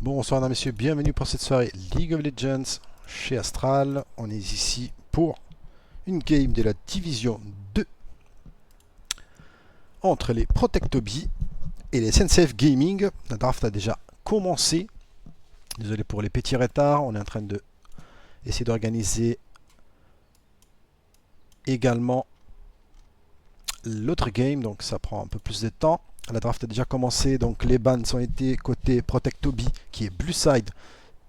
Bonsoir mesdames et messieurs, bienvenue pour cette soirée League of Legends chez Astral. On est ici pour une game de la division 2 entre les Protectobi et les SNCF Gaming. La draft a déjà commencé. Désolé pour les petits retards, on est en train de essayer d'organiser également l'autre game, donc ça prend un peu plus de temps. La draft a déjà commencé, donc les bans ont été côté Protectobi qui est Blueside,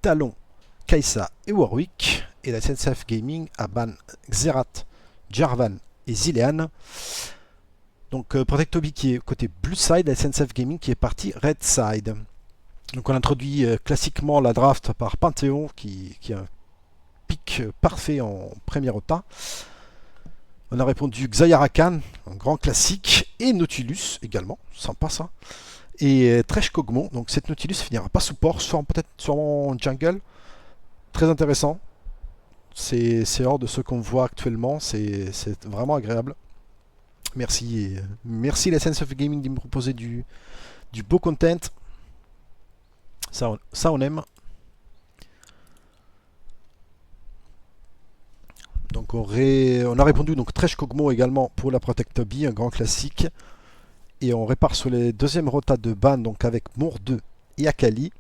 Talon, Kai'Sa et Warwick. Et la SNCF Gaming a ban Xerath, Jarvan et Zilean. Donc Protectobi qui est côté Blueside, la SNCF Gaming qui est partie Redside. Donc on introduit classiquement la draft par Panthéon qui a un pic parfait en premier rota. On a répondu Xayah-Rakan, un grand classique, et Nautilus également, sympa ça. Et Thresh Kog'Maw, donc cette Nautilus finira pas support, peut-être sur mon jungle. Très intéressant. C'est hors de ce qu'on voit actuellement, c'est vraiment agréable. Merci, merci la SNCF Gaming de me proposer du beau content. Ça on aime. Donc on a répondu donc Thresh Kog'Maw également pour la Protectobi, un grand classique. Et on répare sur les deuxièmes rotas de ban, donc avec Moore 2 et Akali.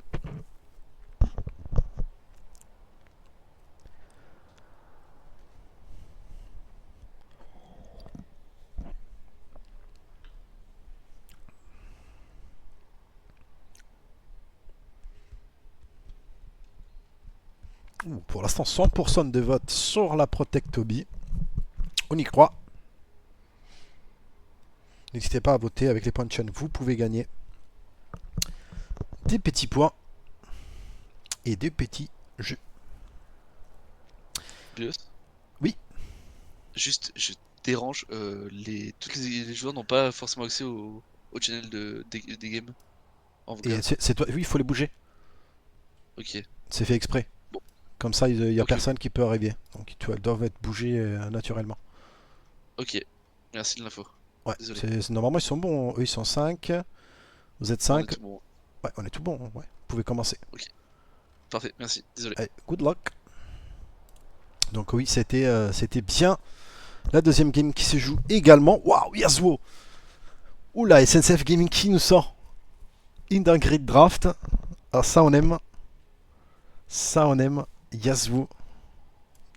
Pour l'instant 100% de votes sur la Protectobi. On y croit. N'hésitez pas à voter avec les points de chaîne. Vous pouvez gagner des petits points et des petits jeux. Bios. Oui. Juste, je dérange. Tous les joueurs n'ont pas forcément accès au channel des games. En Et vocal. c'est toi. Oui, il faut les bouger. Ok. C'est fait exprès. Bon. Comme ça, il n'y a Ok. personne qui peut arriver. Donc, elles doivent être bougées naturellement. Ok. Merci de l'info. Ouais, Désolé. normalement, ils sont bons. Eux, ils sont 5. Vous êtes 5. On est tout bon. Ouais, on est tout bon. Ouais. Vous pouvez commencer. Ok. Parfait. Merci. Désolé. Allez, good luck. Donc, oui, c'était bien. La deuxième game qui se joue également. Waouh, Yasuo. Oula, SNCF Gaming qui nous sort une dinguerie de draft. Alors ça on aime. Ça on aime. Yasuo.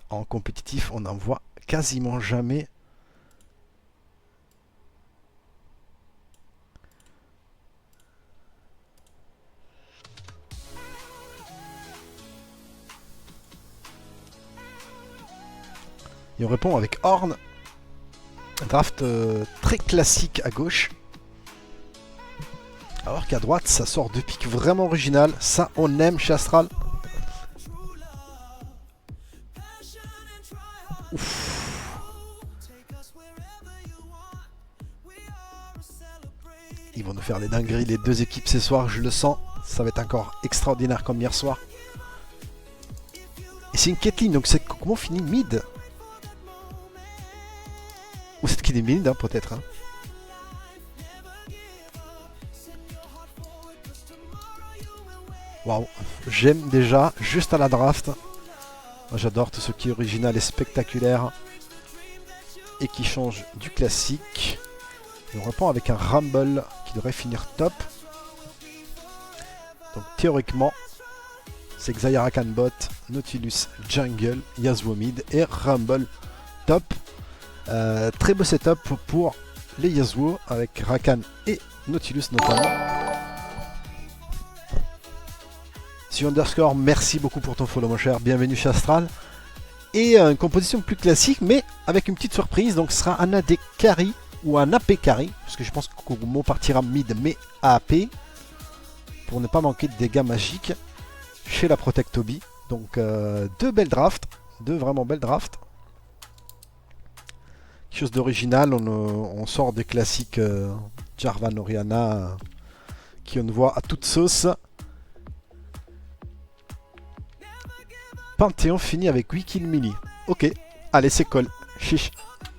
En compétitif, on n'en voit quasiment jamais. Et on répond avec Horn. Draft très classique à gauche. Alors qu'à droite, ça sort de pics vraiment original. Ça, on aime chez Astral. Ouf. Ils vont nous faire des dingueries, les deux équipes ce soir, je le sens. Ça va être encore extraordinaire comme hier soir. Et c'est une Caitlyn, donc c'est comment finit mid. Ou c'est qui est mid, hein, peut-être. Hein. Waouh, j'aime déjà, juste à la draft. Moi j'adore tout ce qui est original et spectaculaire et qui change du classique. Et on reprend avec un Rumble qui devrait finir top. Donc théoriquement, c'est Xayah Rakan bot, Nautilus jungle, Yasuo mid et Rumble top. Très beau setup pour les Yasuo avec Rakan et Nautilus notamment. Si underscore, merci beaucoup pour ton follow mon cher, bienvenue chez Astral. Et une composition plus classique mais avec une petite surprise, donc ce sera un AD carry ou un AP carry, parce que je pense que Kogumo partira mid mais AP, pour ne pas manquer de dégâts magiques chez la Protectobi. Donc deux belles drafts, deux vraiment belles drafts. Quelque chose d'original, on sort des classiques Jarvan Oriana qui on voit à toute sauce. Panthéon finit avec 8 kills melee. Ok, allez c'est call. Chiche.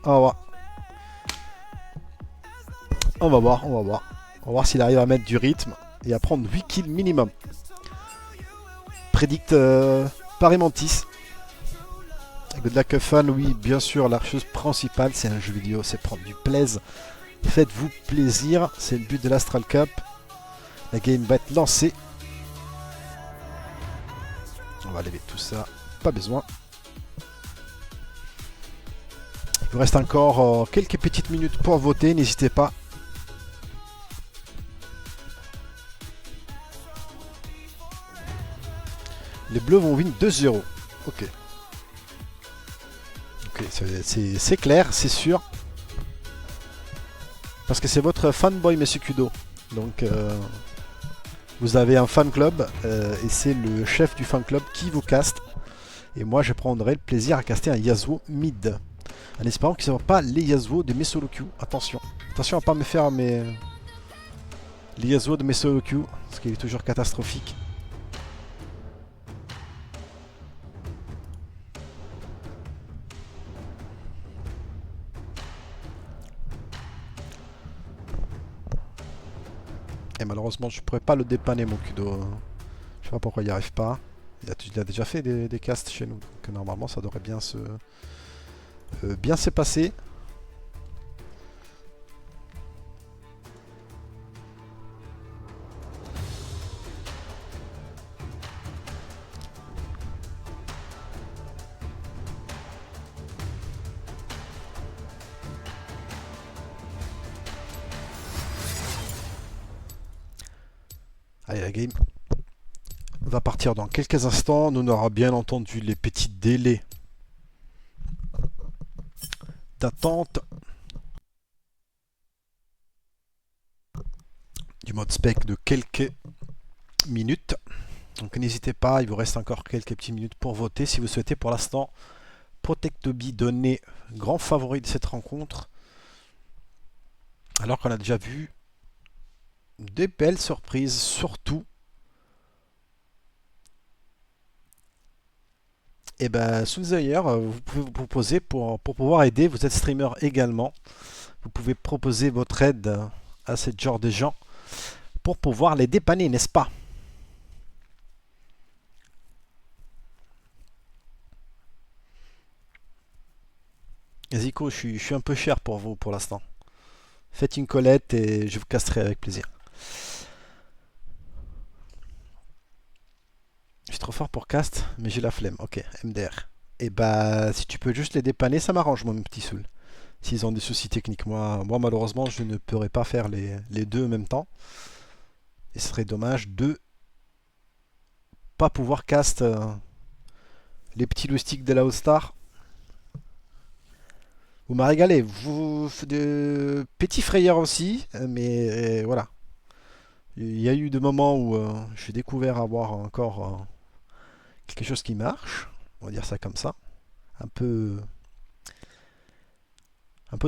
On va voir. On va voir, on va voir. On va voir s'il arrive à mettre du rythme et à prendre 8 kills minimum. Prédicte Paris Mantis. Good luck fun, oui, bien sûr, la chose principale, c'est un jeu vidéo, c'est prendre du plaisir. Faites-vous plaisir, c'est le but de l'Astral Cup. La game va être lancée. On va lever tout ça, pas besoin. Il vous reste encore quelques petites minutes pour voter, n'hésitez pas. Les bleus vont win 2-0. Ok. Ok, c'est clair, c'est sûr. Parce que c'est votre fanboy, Monsieur Kudo. Donc, vous avez un fan club et c'est le chef du fan club qui vous caste. Et moi, je prendrai le plaisir à caster un Yasuo mid. En espérant qu'ils ne soient pas les Yasuo de mes solo queue. Attention. Attention à pas me faire les Yasuo de mes solo queue. Ce qui est toujours catastrophique. Et malheureusement, je pourrais pas le dépanner, mon Kudo. Je sais pas pourquoi il n'y arrive pas. Il a déjà fait des castes chez nous. Donc normalement, ça devrait bien se passer. Allez, la game va partir dans quelques instants. Nous aurons bien entendu les petits délais d'attente du mode spec de quelques minutes. Donc n'hésitez pas, il vous reste encore quelques petites minutes pour voter si vous souhaitez. Pour l'instant, Protectobi donné grand favori de cette rencontre. Alors qu'on a déjà vu des belles surprises, surtout. Et ben, Soulzayer, vous pouvez vous proposer pour pouvoir aider. Vous êtes streamer également. Vous pouvez proposer votre aide à ce genre de gens pour pouvoir les dépanner, n'est-ce pas? Zico, je suis un peu cher pour vous pour l'instant. Faites une collette et je vous casterai avec plaisir. Je suis trop fort pour cast, mais j'ai la flemme. Ok, MDR. Et bah, si tu peux juste les dépanner, ça m'arrange, mon petit Soul. S'ils ont des soucis techniques. Moi malheureusement, je ne pourrais pas faire les deux en même temps. Et ce serait dommage de pas pouvoir cast les petits loustiques de la All-Star. Vous m'avez régalé. Vous de petits frayeurs aussi, mais voilà. Il y a eu des moments où j'ai découvert avoir encore quelque chose qui marche. On va dire ça comme ça. Un peu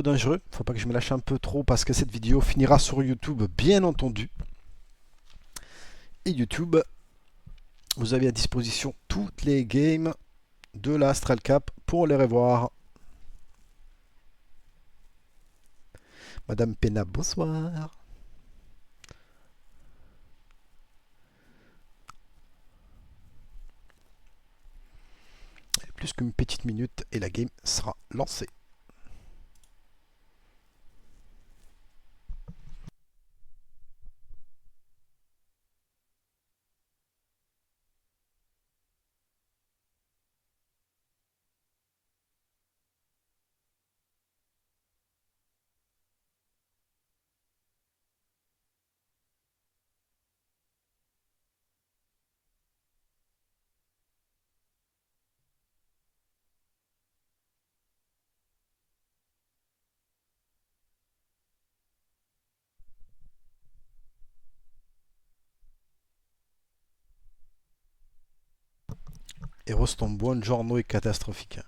dangereux. Faut pas que je me lâche un peu trop parce que cette vidéo finira sur YouTube, bien entendu. Et YouTube, vous avez à disposition toutes les games de la Astral Cup pour les revoir. Madame Pena, bonsoir. plus qu'une petite minute et la game sera lancée. Et Roston, buongiorno est catastrophique.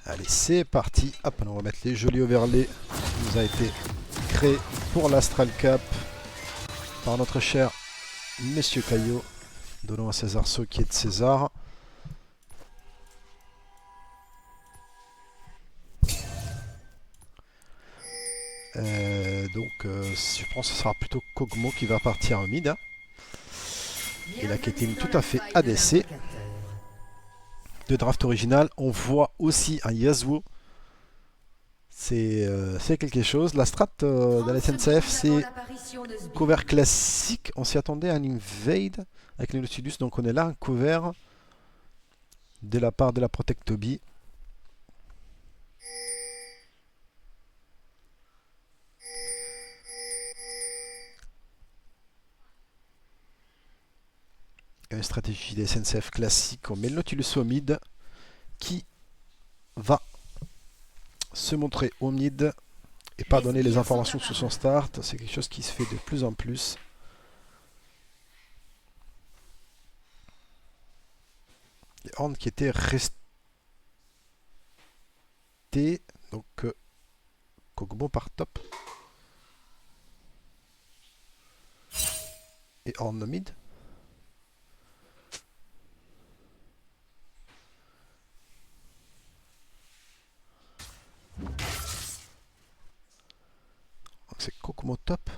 Allez, c'est parti. Hop, on va mettre les jolis overlays qui nous a été créé pour l'Astral Cup par notre cher Monsieur Caillot. Donnons à César ce qui est de César. Je pense que ce sera plutôt Kog'Maw qui va partir en mid. Et la Caitlyn tout à fait ADC. De draft original, on voit aussi un Yasuo. C'est quelque chose. La strat de la SNCF, c'est cover classique. On s'y attendait à un invade avec les Nautilus. Donc on est là, un cover de la part de la Protectobi. Une stratégie des SNCF classique. On met le Nautilus au mid qui va se montrer au mid et pas donner les informations sur son start. C'est quelque chose qui se fait de plus en plus. Les horns qui étaient restés. Donc Kog'Maw par top. Et horn mid. C'est Kog'Maw top.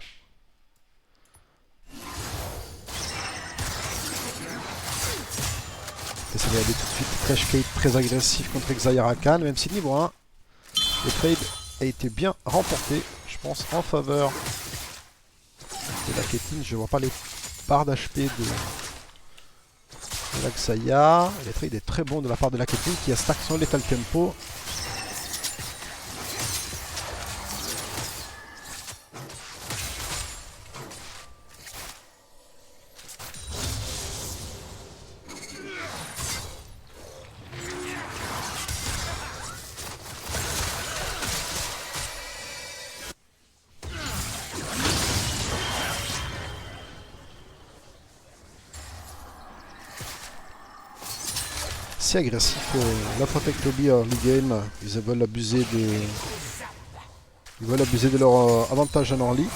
Essayez d'aller tout de suite. Fresh Kate très agressif contre Xayah Khan, même si niveau 1, le trade a été bien remporté, je pense, en faveur de la Caitlyn. Je vois pas les barres d'HP de la Xayah. Le trade est très bon de la part de la Caitlyn qui a stack son Lethal Tempo. C'est agressif la Protectobi early game. Ils veulent abuser de leur avantage en early.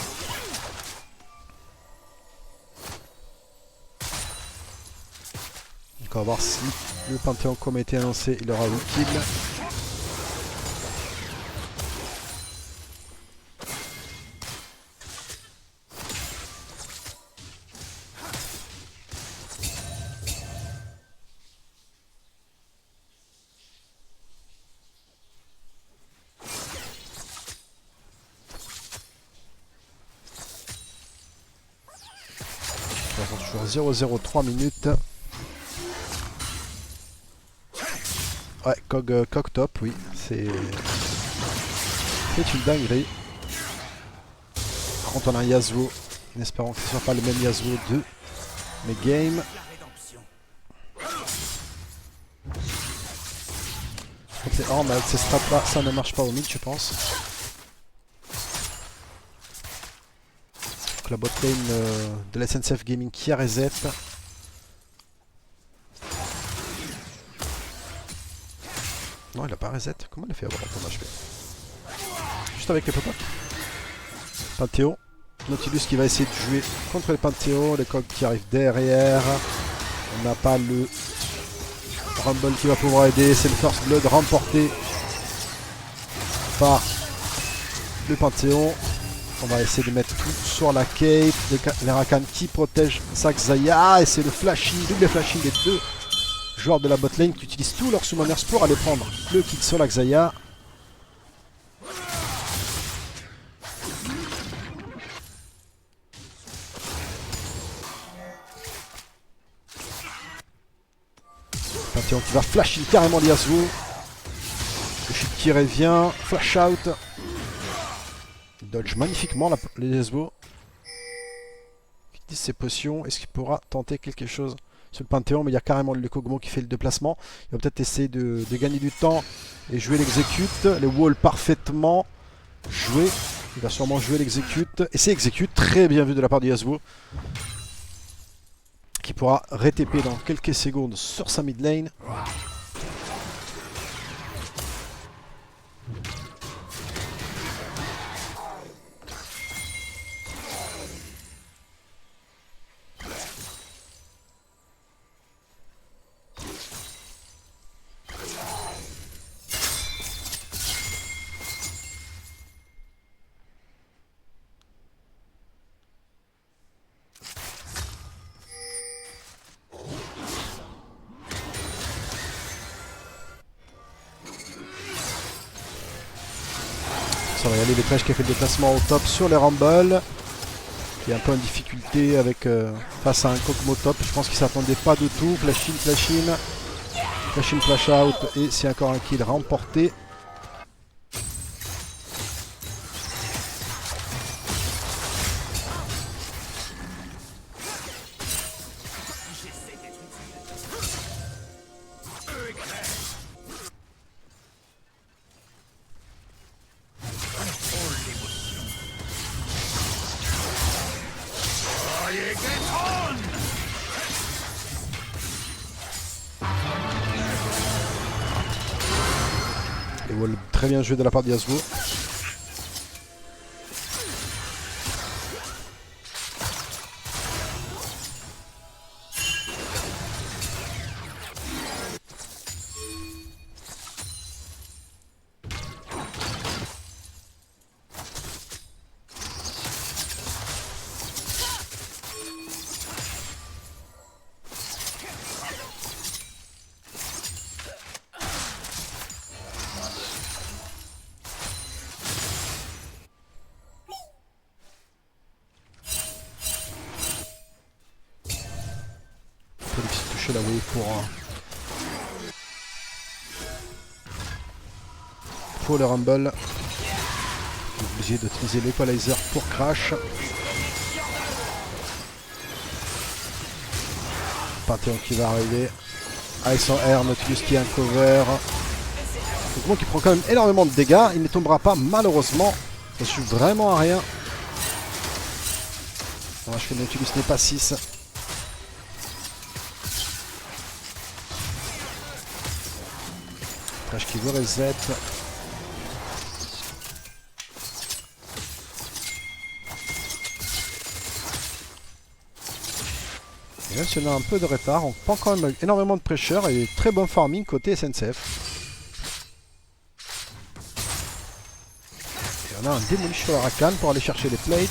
Donc on va voir si le Panthéon comme a été annoncé, il aura 8 kills. Toujours 0-0, 3 minutes. Ouais, Cog top, oui, c'est une dinguerie. Par contre, on a un Yasuo, en espérant que ce ne soit pas le même Yasuo de mes games. Donc les horns avec ces strats là, ça ne marche pas au mid, je pense. Donc la botlane de la SNCF Gaming qui a reset. Non, il a pas reset. Comment il a fait avoir autant d'HP? Juste avec les pop-up. Panthéon. Nautilus qui va essayer de jouer contre les Panthéons. Les cogs qui arrivent derrière. On n'a pas le Rumble qui va pouvoir aider. C'est le First Blood remporté par le Panthéon. On va essayer de mettre tout sur la cape. Les Rakan qui protègent Xayah. Et c'est le flashing, double flashing des deux joueurs de la botlane qui utilisent tous leurs summoners pour aller prendre le kill sur la Xayah. Panthéon qui va flash in carrément l'Yasuo. Le shield qui revient. Flash out. Il dodge magnifiquement les Yasuo. Il utilise ses potions. Est-ce qu'il pourra tenter quelque chose sur le Panthéon? Mais il y a carrément le Kog'Maw qui fait le déplacement. Il va peut-être essayer de gagner du temps et jouer l'exécute. Les walls parfaitement joués. Il va sûrement jouer l'exécute. Et c'est exécute. Très bien vu de la part du Yasuo. Qui pourra re-TP dans quelques secondes sur sa mid lane. Ça va y aller, les Trash qui a fait le déplacement au top sur les Rumble. Qui est un peu en difficulté avec face à un Kog'Maw top. Je pense qu'il ne s'attendait pas du tout. Flash in, flash in. Flash in, flash out. Et c'est encore un kill remporté. Et voilà, très bien joué de la part de Yasuo. La wave pour le Rumble. Obligé d'utiliser l'Equalizer pour Crash. Panthéon qui va arriver. Ice en air, Nautilus qui a un cover. Donc qui prend quand même énormément de dégâts. Il ne tombera pas malheureusement. Ça suit vraiment à rien. Dommage que Nautilus n'est pas 6. Trash qui veut reset. Et même si on a un peu de retard, on prend quand même énormément de pressure et très bon farming côté SNCF. Et on a un démolish sur la Rakan pour aller chercher les plates.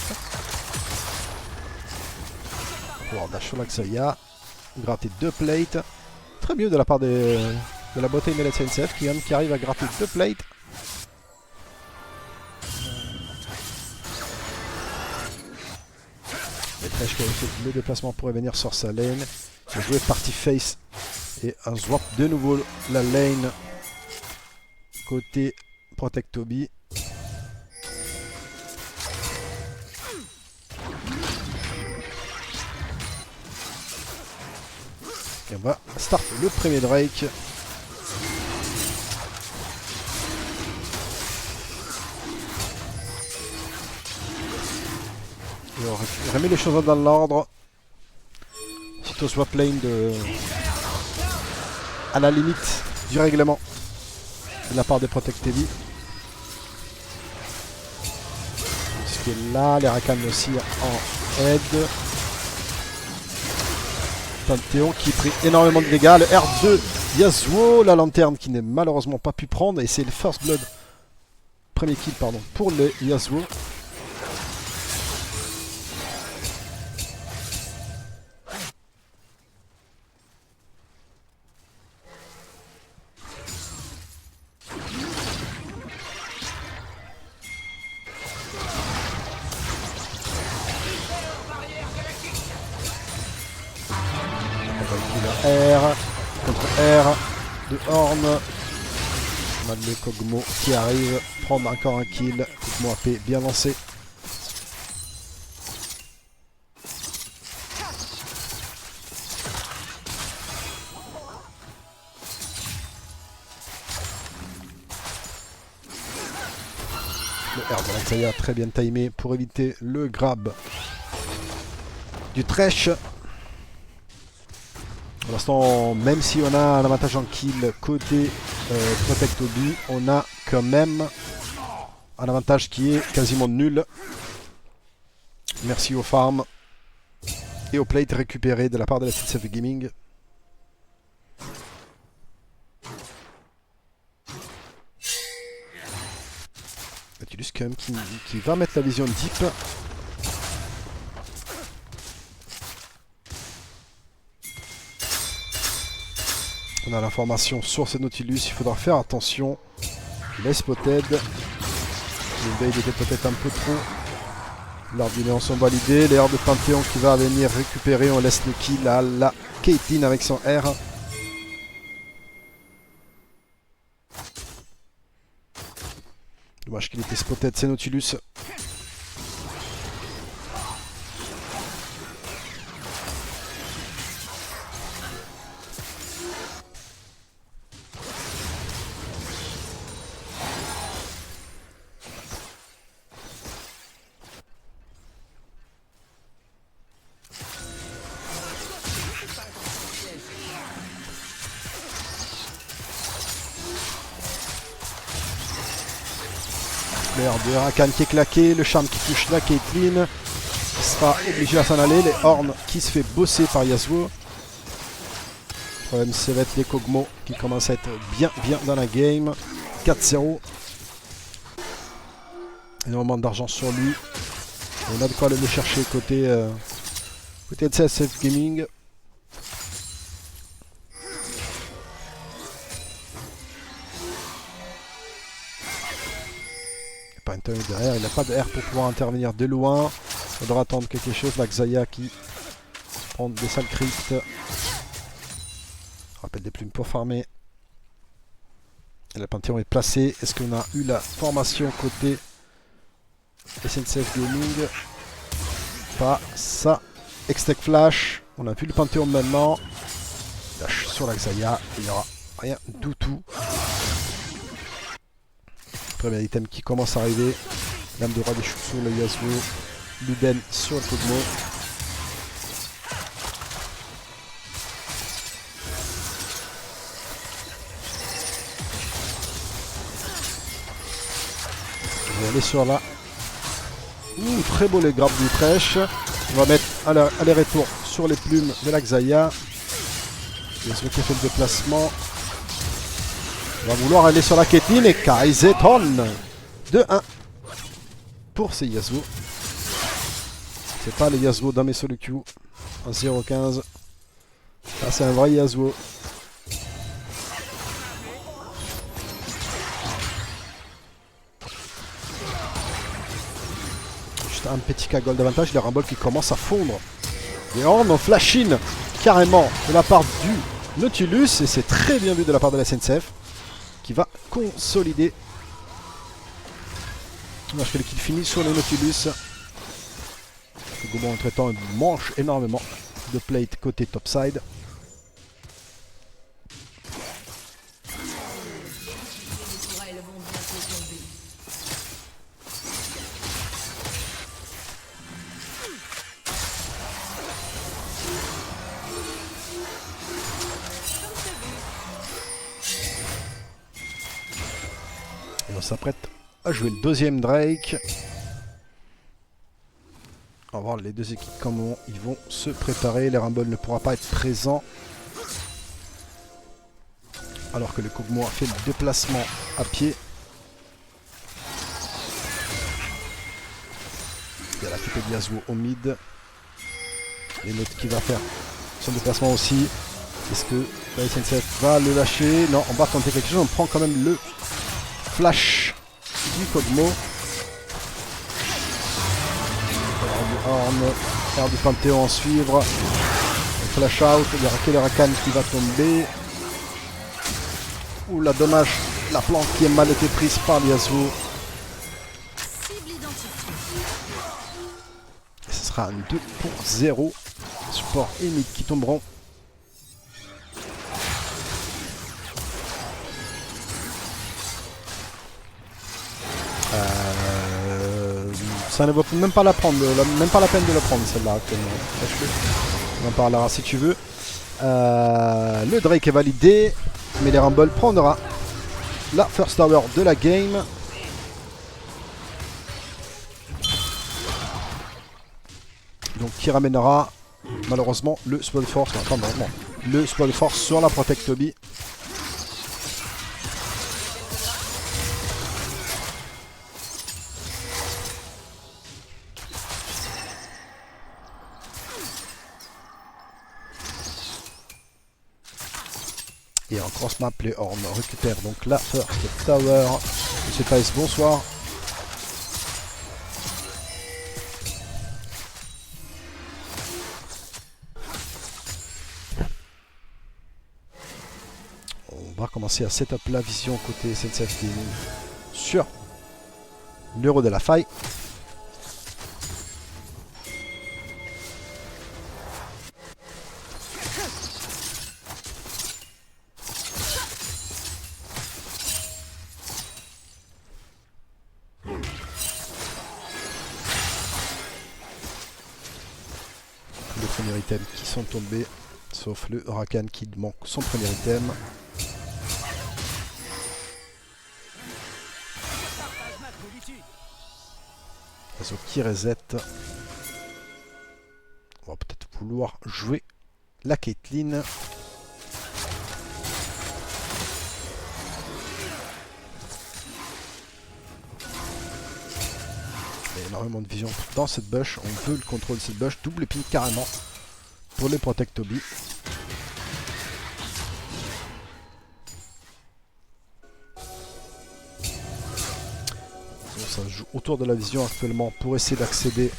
Pour dash sur la Xayah. Gratter 2 plates. Très mieux de la part de la bottom et la SNCF qui arrive à gratter 2 plates. Et Trash qui a fait le déplacement pour revenir sur sa lane. Il a joué party face et un swap de nouveau la lane côté Protect Toby. Et on va start le premier Drake. Et on remet les choses dans l'ordre. Suite au swap lane à la limite du règlement. de la part des Protect Heavy. Ce qui est là, les Rakan aussi en aide. Panthéon qui prit énormément de dégâts. Le R2 Yasuo, la lanterne qui n'est malheureusement pas pu prendre. Et c'est le First Blood. Premier kill, pardon, pour le Yasuo. R contre R de Horn. On a le Kog'Maw qui arrive, prendre encore un kill. Kog'Maw AP bien lancé. Le R de l'Axaya très bien timé pour éviter le grab du Thresh. Pour l'instant, même si on a un avantage en kill côté Protect Obi, on a quand même un avantage qui est quasiment nul. Merci aux farms et aux plates récupérés de la part de la SNCF Gaming. Nautilus quand même qui va mettre la vision deep. On a l'information sur ce Nautilus, il faudra faire attention. Il est spotted. L'invade était peut-être un peu trop. L'Ardinéon sont validés. Les R de Panthéon qui va venir récupérer. On laisse le kill à la Caitlyn avec son R. Dommage qu'il était spotted, c'est Nautilus. L'air de Rakan qui est claqué, le charme qui touche la Caitlyn. Il sera obligé à s'en aller. Les Horns qui se fait bosser par Yasuo. Le problème, ça va être les Kog'Maw qui commencent à être bien dans la game. 4-0. Énormément d'argent sur lui. On a de quoi aller le chercher côté de CSF Gaming. Panthéon est derrière, il n'a pas de R pour pouvoir intervenir de loin. Il faudra attendre quelque chose. La Xayah qui prend des sales crits. Rappel des plumes pour farmer. Et le Panthéon est placé. Est-ce qu'on a eu la formation côté SNCF Gaming? Pas ça. Extec Flash. On a vu le Panthéon maintenant. Dash sur la Xayah. Il n'y aura rien du tout. Premier item qui commence à arriver. Lame de roi des choux sur le Yasuo. Luden sur le Kog'Maw. On va aller sur la... très beau les grappes du Thresh. On va mettre aller-retour sur les plumes de la Xayah. Yasuo qui fait le déplacement. On va vouloir aller sur la Caitlyn et Kaizeton 2-1 pour ces Yasuo. C'est pas les Yasuo dans mes solo queue en 0-15. Là c'est un vrai Yasuo. Juste un petit cagole d'avantage. Les Rumble qui commence à fondre. Et on flash in carrément de la part du Nautilus. Et c'est très bien vu de la part de la SNCF. Qui va consolider. Dommage que le kill finit sur le Nautilus. Le Gobo entre temps mange énormément de plate côté topside. s'apprête à jouer le deuxième Drake. On va voir les deux équipes comment ils vont se préparer. Les Rumble ne pourra pas être présent. Alors que le Kog'Maw a fait le déplacement à pied. Il y a la type de Yasuo au mid. Et l'autre qui va faire son déplacement aussi. Est-ce que la SNCF va le lâcher? Non, on va tenter quelque chose. On prend quand même le flash du Kog'Maw. Faire du Panthéon en suivre. Le flash out. Il y aura que le Rakan qui va tomber. Oula, dommage. La plante qui est mal été prise par Yasuo. Et ce sera un 2 pour 0. Support et mid qui tomberont. Ça ne vaut même pas la prendre, même pas la peine de la prendre celle-là actuellement. On en parlera si tu veux. Le Drake est validé, mais les Rumble prendra la first tower de la game. Donc qui ramènera malheureusement le Spoil Force. Enfin, non, le Spoil Force sur la Protect Toby. Et en cross map, les Horn récupèrent donc la first tower. Monsieur Tice, bonsoir. On va commencer à setup la vision côté SNCF Gaming sur l'euro de la faille. Les premiers items qui sont tombés, sauf le Rakan qui manque son premier item. Yasuo qui reset. On va peut-être vouloir jouer la Caitlyn. Il y a énormément de vision dans cette bush. On veut le contrôle de cette bush. Double ping carrément pour les Protect Toby. Ça joue autour de la vision actuellement pour essayer d'accéder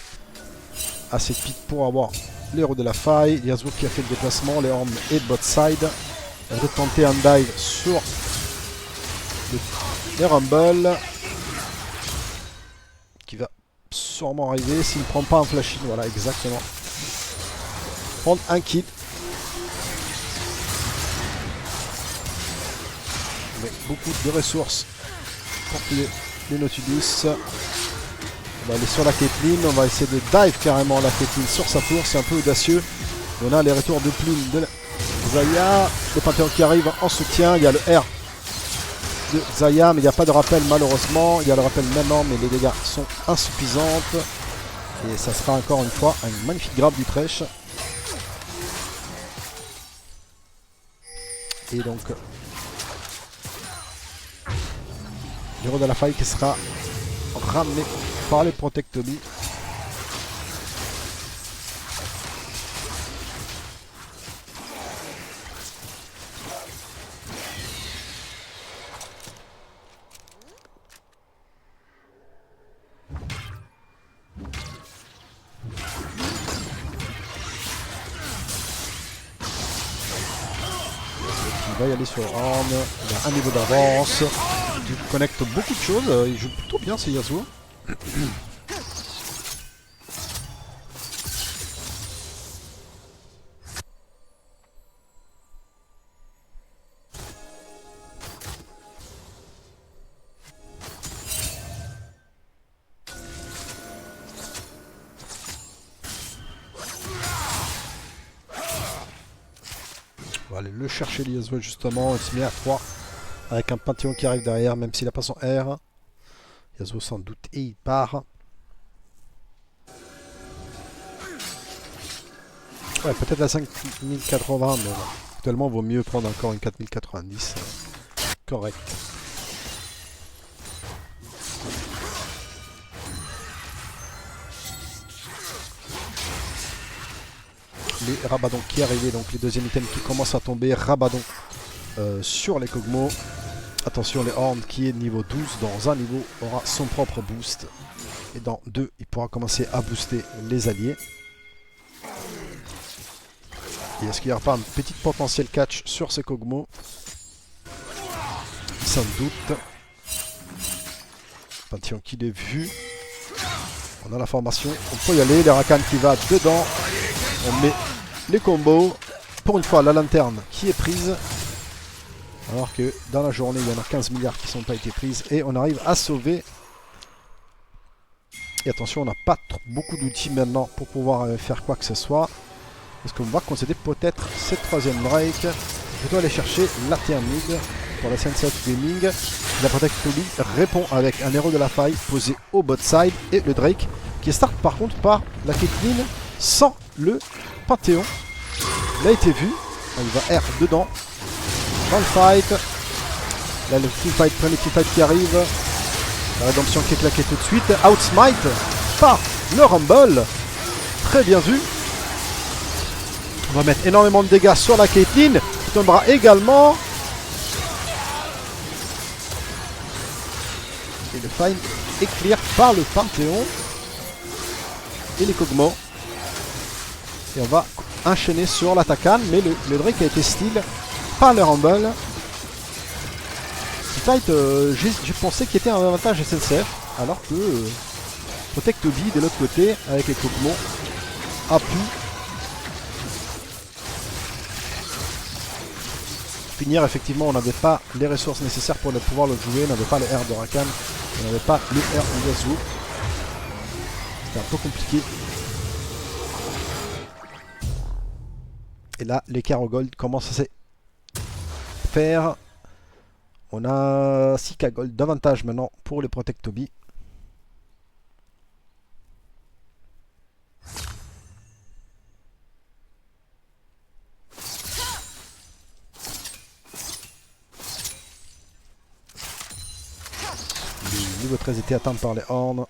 à cette pique pour avoir l'héros de la faille. Yasuo qui a fait le déplacement, les Horns et bot side. Elle va tenter un dive sur les Rumble. Qui va sûrement arriver s'il ne prend pas un flash in. Voilà, exactement. Prendre un kill. Mais beaucoup de ressources pour tuer les Nautilus. On va aller sur la Caitlyn, on va essayer de dive carrément la Caitlyn sur sa tour, c'est un peu audacieux. On a les retours de plume de Xayah, le Panthéon qui arrive en soutien, il y a le R de Xayah, mais il n'y a pas de rappel malheureusement. Il y a le rappel maintenant, mais les dégâts sont insuffisants. Et ça sera encore une fois un magnifique grab du Thresh. Et donc, l'héros de la faille qui sera ramené par les Protect Toby. Il va y aller sur Horn, il a un niveau d'avance, il connecte beaucoup de choses, il joue plutôt bien ce Yasuo. On va aller le chercher Yasuo justement, il se met à 3 avec un Panthéon qui arrive derrière même s'il n'a pas son R. Yasuo sans doute et il part. Ouais, peut-être la 5080, mais bon. Actuellement, il vaut mieux prendre encore une 4090. Correct. Les Rabadon qui arrivaient, donc les deuxièmes items qui commencent à tomber. Rabadon sur les Kog'Maw. Attention, les Horns qui est niveau 12, dans un niveau aura son propre boost. Et dans 2, il pourra commencer à booster les alliés. Et est-ce qu'il n'y aura pas un petit potentiel catch sur ces Kog'Maw? Sans doute. Panthéon qui l'est vu. On a la formation, on peut y aller. Les Rakan qui va dedans. On met les combos. Pour une fois, la lanterne qui est prise. Alors que dans la journée, il y en a 15 milliards qui n'ont pas été prises. Et on arrive à sauver. Et attention, on n'a pas beaucoup d'outils maintenant pour pouvoir faire quoi que ce soit. Parce qu'on va concéder peut-être cette troisième break. Je dois aller chercher la tier mid pour la Sense8 Gaming. La Protect Toby répond avec un héros de la faille posé au bot side. Et le Drake qui start par contre par la Caitlyn sans le Panthéon. Il a été vu. Il va R dedans. Dans le fight. Là le teamfight, premier teamfight qui arrive. La rédemption qui est claquée tout de suite. Outsmite par le Rumble. Très bien vu. On va mettre énormément de dégâts sur la Caitlyn. Qui tombera également. Et le fight est clear par le Panthéon. Et les Kog'Maw. Et on va enchaîner sur l'Atakan. Mais le Drake a été steal par le Rumble. Ce fight, j'ai pensé qu'il était un avantage SNCF. Alors que Protect Toby de l'autre côté, avec les Kog'Maw, a pu finir. Effectivement, on n'avait pas les ressources nécessaires pour pouvoir le jouer. On n'avait pas le R de Rakan. On n'avait pas le R de Yasuo. C'était un peu compliqué. Et là, l'écart au gold commence à se faire. On a 6k gold d'avantage maintenant pour les Protect Toby. Le niveau 13 était atteint par les Horns.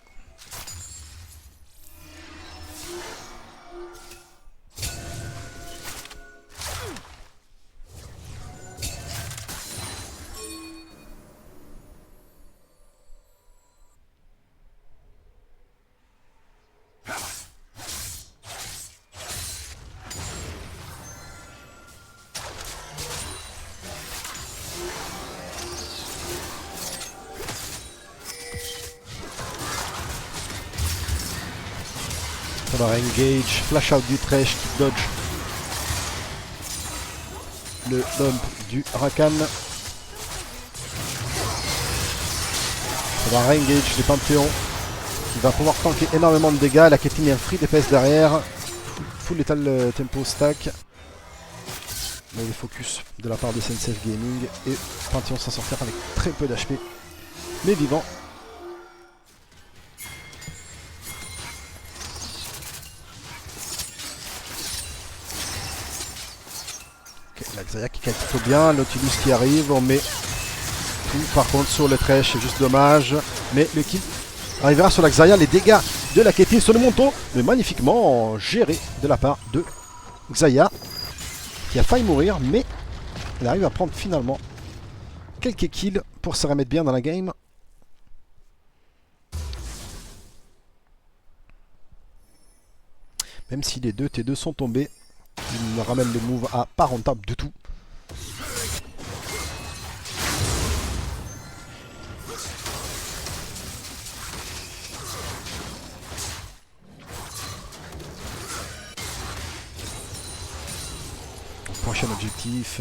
On va engage, flash out du Thresh qui dodge le bump du Rakan. On va re-engage le Panthéon qui va pouvoir tanker énormément de dégâts. La Caitlyn est un free DPS derrière. Full lethal tempo stack. Mais le focus de la part de Sense8 Gaming et Panthéon s'en sortir avec très peu d'HP mais vivant. La Xayah qui calme plutôt bien, Nautilus qui arrive, on met tout par contre sur le Thresh, c'est juste dommage. Mais le kill arrivera sur la Xayah, les dégâts de la Caitlyn sur le monton, mais magnifiquement géré de la part de Xayah, qui a failli mourir, mais elle arrive à prendre finalement quelques kills pour se remettre bien dans la game. Même si les deux T2 sont tombés, il ramène le move à pas rentable du tout. Prochain objectif,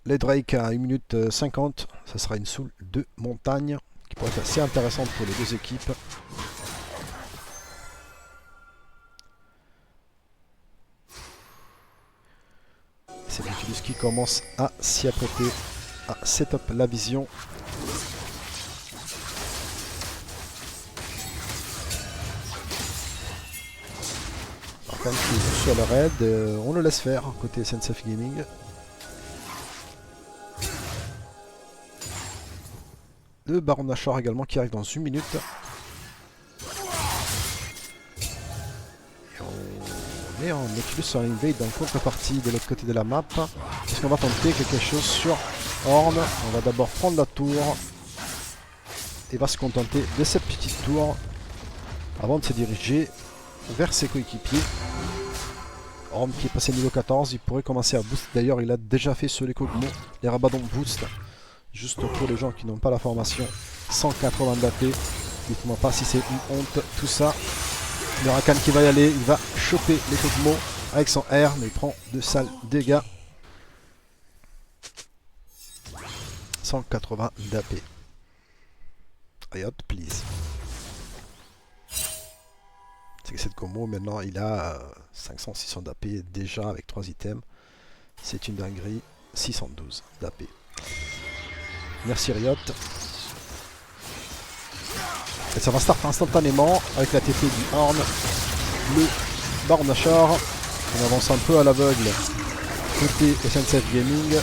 les Drake à 1 minute 50, ça sera une soul de montagne qui pourrait être assez intéressante pour les deux équipes. C'est Nautilus qui commence à s'y apprêter à setup la vision. Rakan qui est sur le raid, on le laisse faire côté SNCF Gaming. Le Baron Nashor également qui arrive dans 1 minute. Et on est en Nautilus sur Invade dans le contrepartie de l'autre côté de la map. Est-ce qu'on va tenter quelque chose sur Horn? On va d'abord prendre la tour et va se contenter de cette petite tour avant de se diriger vers ses coéquipiers. Horn qui est passé niveau 14, il pourrait commencer à boost. D'ailleurs, il a déjà fait sur les Kog'Maw, les Rabadon boost. Juste pour les gens qui n'ont pas la formation, 180 d'AP. Dites-moi pas si c'est une honte, tout ça. Le Rakan qui va y aller, il va choper les Kog'Maw avec son R, mais il prend de sales dégâts. 180 d'AP. Riot, please. C'est que cette combo, maintenant, il a 500-600 d'AP déjà avec 3 items. C'est une dinguerie. 612 d'AP. Merci Riot. Et ça va start instantanément avec la TP du Horn. Le Baron Nashor. On avance un peu à l'aveugle côté SNCF Gaming.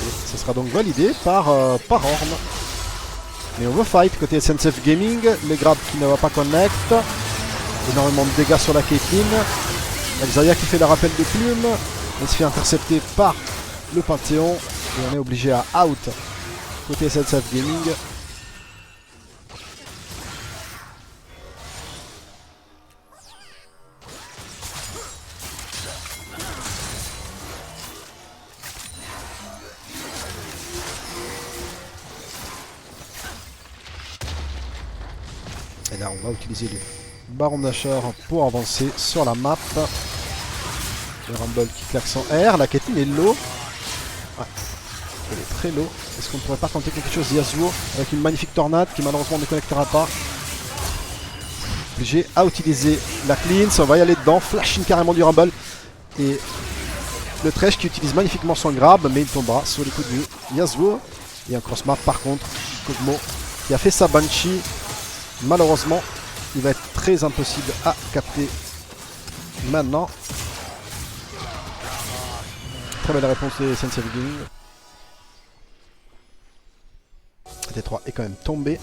Et ce sera donc validé par Horn. Mais on veut fight côté SNCF Gaming. Le grab qui ne va pas connect. Énormément de dégâts sur la Caitlyn. Xayah qui fait le rappel de plume. Elle se fait intercepter par le Panthéon. Et on est obligé à out côté SNCF Gaming. Et là on va utiliser le Baron Nashor pour avancer sur la map. Le Rumble qui claque son R. La Caitlyn est low. Ouais. Elle est très low. Est-ce qu'on ne pourrait pas tenter quelque chose Yasuo avec une magnifique tornade qui malheureusement ne connectera pas. Obligé à utiliser la cleanse. On va y aller dedans. Flashing carrément du Rumble. Et le Thresh qui utilise magnifiquement son grab, mais il tombera sur les coups de Yasuo. Et un cross map par contre. Kog'Maw qui a fait sa Banshee. Malheureusement, il va être très impossible à capter maintenant. Très belle réponse des SNCF Gaming. T3 est quand même tombé.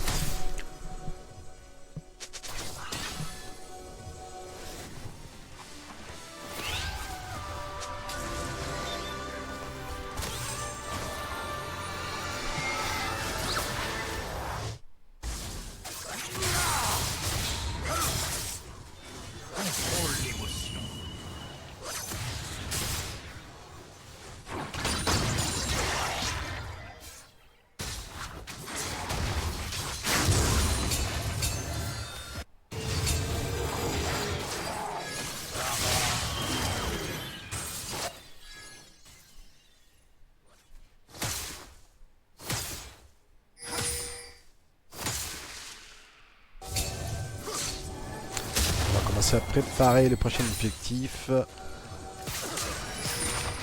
À préparer le prochain objectif. On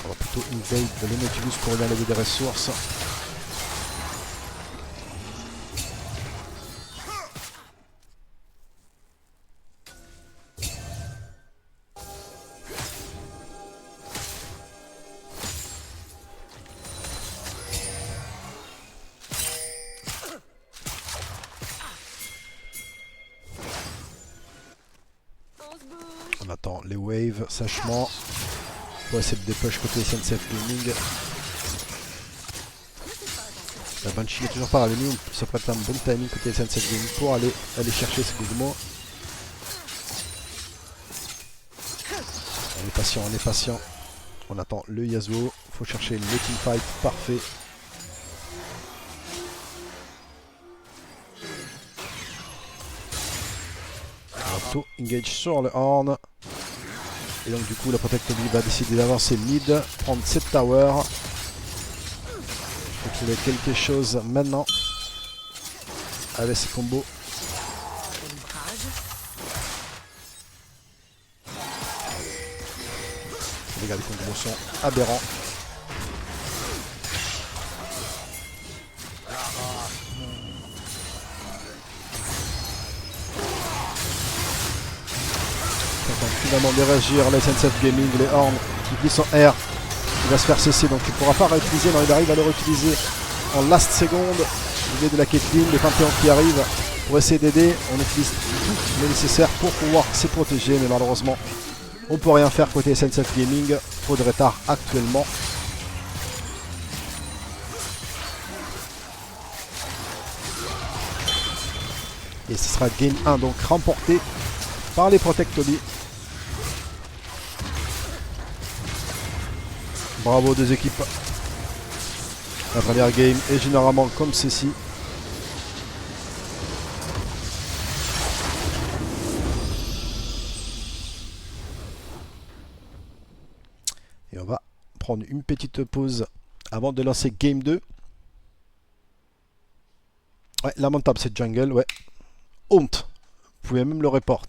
va plutôt invade le Nautilus pour regarder des ressources. On attend les waves sèchement pour essayer de dépush côté SNCF Gaming. La Banshee n'est toujours pas revenue, ça pourrait être un bon timing côté SNCF Gaming pour aller chercher ce Kog'Maw. On est patient. On attend le Yasuo. Faut chercher le teamfight parfait. Engage sur le Horn. Et donc du coup la Protector va décider d'avancer mid, prendre cette tower. Il faut trouver quelque chose maintenant avec ces combos. Les dégâts des combos sont aberrants. évidemment de réagir. La SNCF Gaming, les Horns qui glissent en R. Il va se faire cesser, donc il ne pourra pas réutiliser. Non, il arrive à le réutiliser en last seconde. L'idée de la Caitlyn, les Panthéons qui arrivent pour essayer d'aider. On utilise tout le nécessaire pour pouvoir se protéger, mais malheureusement, on ne peut rien faire côté SNCF Gaming. Trop de retard actuellement. Et ce sera game 1, donc remporté par les Protectobi. Bravo deux équipes. La première game est généralement comme ceci. Et on va prendre une petite pause avant de lancer game 2. Ouais, lamentable cette jungle, ouais. Honte. Vous pouvez même le report.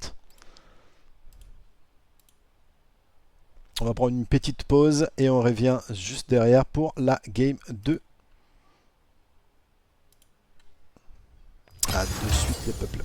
On va prendre une petite pause et on revient juste derrière pour la game 2. A de suite les peuples.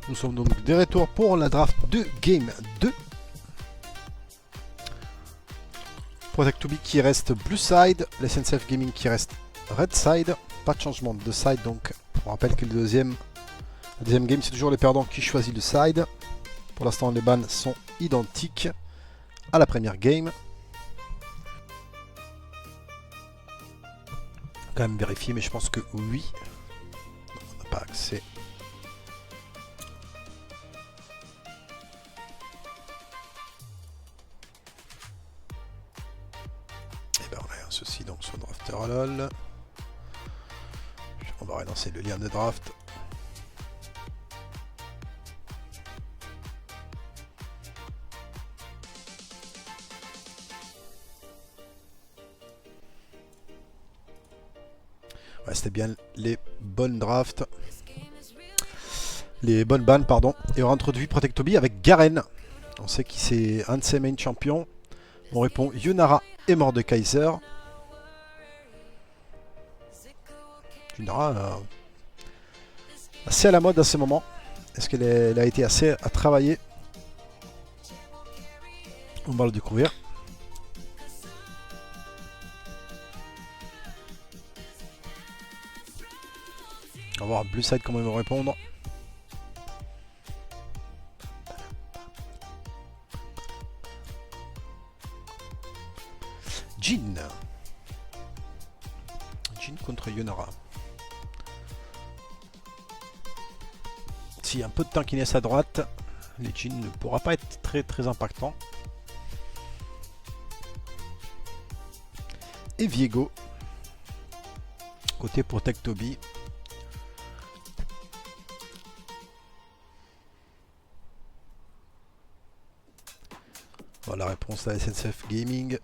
Nous sommes donc de retour pour la draft de Game 2. Protect to Be qui reste Blue Side, la SNCF Gaming qui reste Red Side. Pas de changement de side, donc on rappelle que le deuxième game c'est toujours les perdants qui choisissent le side. Pour l'instant les bans sont identiques à la première game. Quand même vérifier, mais je pense que oui. On n'a pas accès. Et ben on a un souci donc sur Drafter LOL. On va relancer le lien de draft. Ouais, c'était bien les bonnes drafts. Les bonnes bans, pardon. Et on introduit Protect to Be avec Garen. On sait qui c'est un de ses main champions. On répond Yunara et Mordekaiser. Yunara assez à la mode à ce moment. Est-ce qu'elle a été assez à travailler? On va le découvrir. On va voir Blue Side comment ils vont répondre. Jhin. Jhin contre Yunara. Si un peu de temps qui laisse à droite, les Jhin ne pourra pas être très impactant. Et Viego. Côté Protect to Be. Voilà la réponse à SNCF Gaming.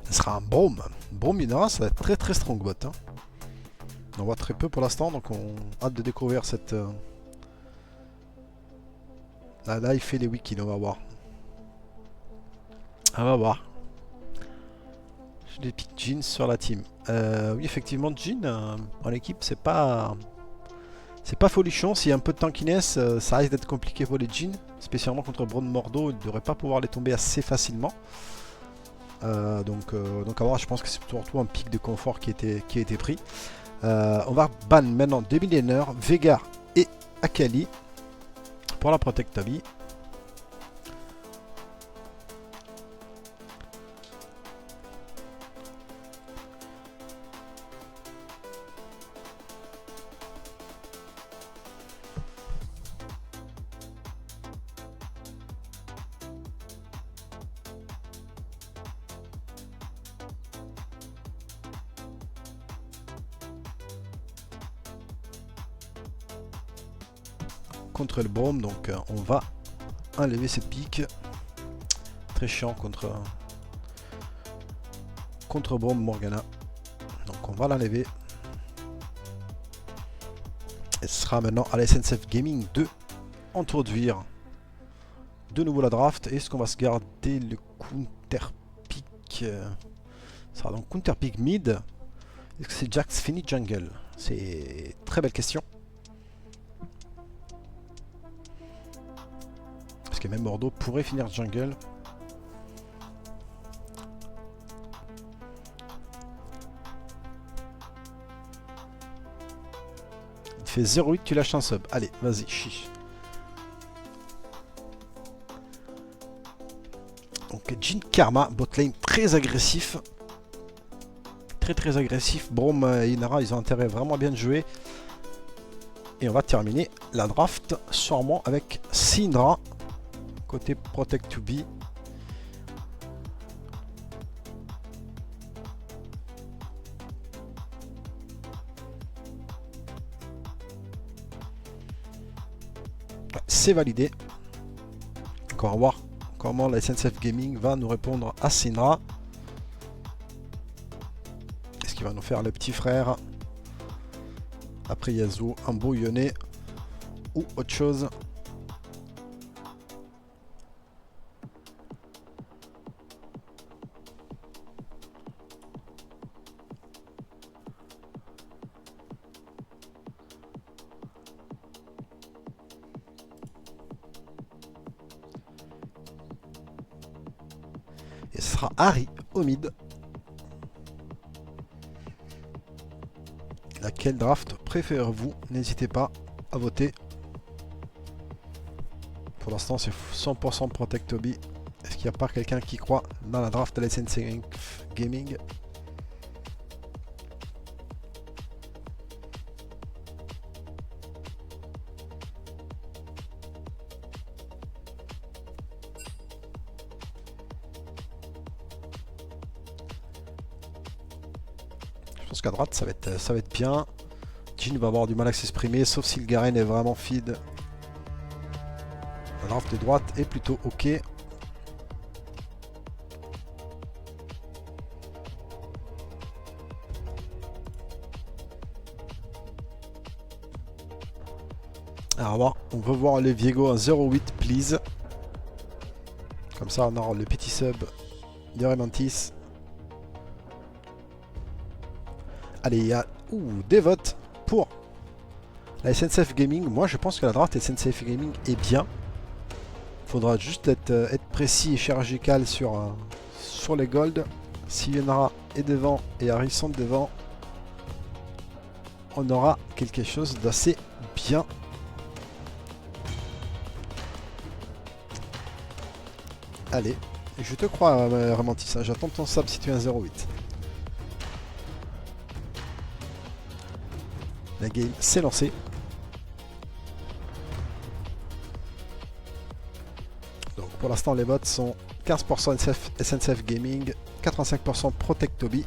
Ce sera un Braum. Braum Yunara, ça va être très strong bot. Hein. On voit très peu pour l'instant, donc on a hâte de découvrir cette... Là, il fait les wikis, on va voir. On va voir. J'ai des pics Jhin sur la team. Oui, effectivement, Jhin en équipe, c'est pas C'est pas folichon, s'il y a un peu de tankiness, ça risque d'être compliqué pour les Jhin, spécialement contre Braun Mordo, il ne devrait pas pouvoir les tomber assez facilement. Donc à voir, je pense que c'est surtout un pic de confort qui a été pris. On va ban maintenant 2 millénaires, Veigar et Akali pour la Protect Toby. Contre le Braum, donc on va enlever cette pique. Très chiant contre Braum Morgana. Donc on va l'enlever. Et ce sera maintenant à la SNCF Gaming de introduire de nouveau la draft. Est-ce qu'on va se garder le counter pick ça sera donc counter pick mid. Est-ce que c'est Jax fini jungle? C'est très belle question. Parce que même Mordo pourrait finir jungle. Il fait 0,8, tu lâches un sub. Allez, vas-y, chiche. Donc Jhin Karma, botlane très agressif. Très agressif. Braum et Inara, ils ont intérêt vraiment bien de jouer. Et on va terminer la draft sûrement avec Syndra. Côté Protect to Be. C'est validé. Donc on va voir comment la SNCF Gaming va nous répondre à Syndra. Est-ce qu'il va nous faire le petit frère après Yasuo embrouillonné ou autre chose? Et ce sera Harry au mid. Laquelle draft préférez-vous? N'hésitez pas à voter. Pour l'instant, c'est 100% Protect Toby. Est-ce qu'il n'y a pas quelqu'un qui croit dans la draft de la SNCF Gaming? Je pense qu'à droite, ça va être bien. Jhin va avoir du mal à s'exprimer, sauf si le Garen est vraiment feed. La draft de droite est plutôt ok. Alors on veut voir le Viego en 0,8 please. Comme ça on aura le petit sub de Remantis. Allez, il y a des votes pour la SNCF Gaming. Moi je pense que la draft SNCF Gaming est bien. Faudra juste être précis et chirurgical sur les golds. Si Yenara est devant et Harrison devant, on aura quelque chose d'assez bien. Allez, je te crois, Remantis, hein, j'attends ton sub si tu es un 0,8. La game s'est lancée. Donc pour l'instant les votes sont 15% SNCF Gaming, 85% Protect Toby.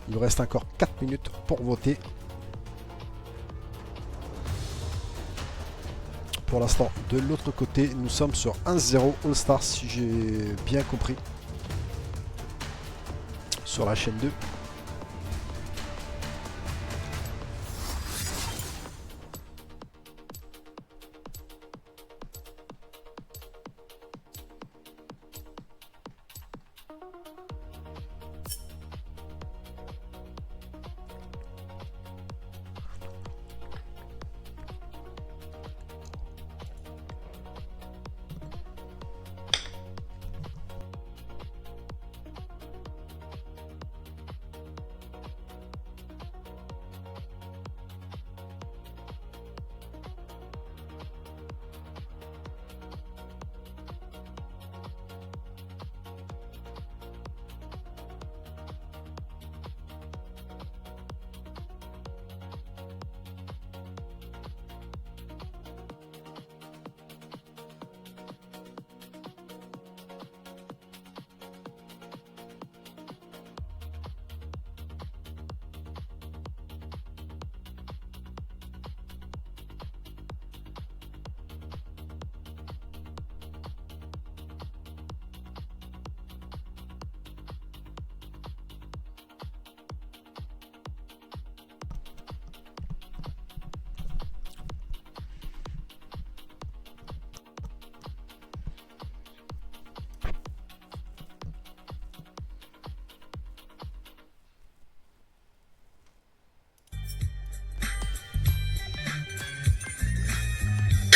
Il nous reste encore 4 minutes pour voter. Pour l'instant, de l'autre côté, nous sommes sur 1-0 All-Star, si j'ai bien compris. Sur la chaîne 2.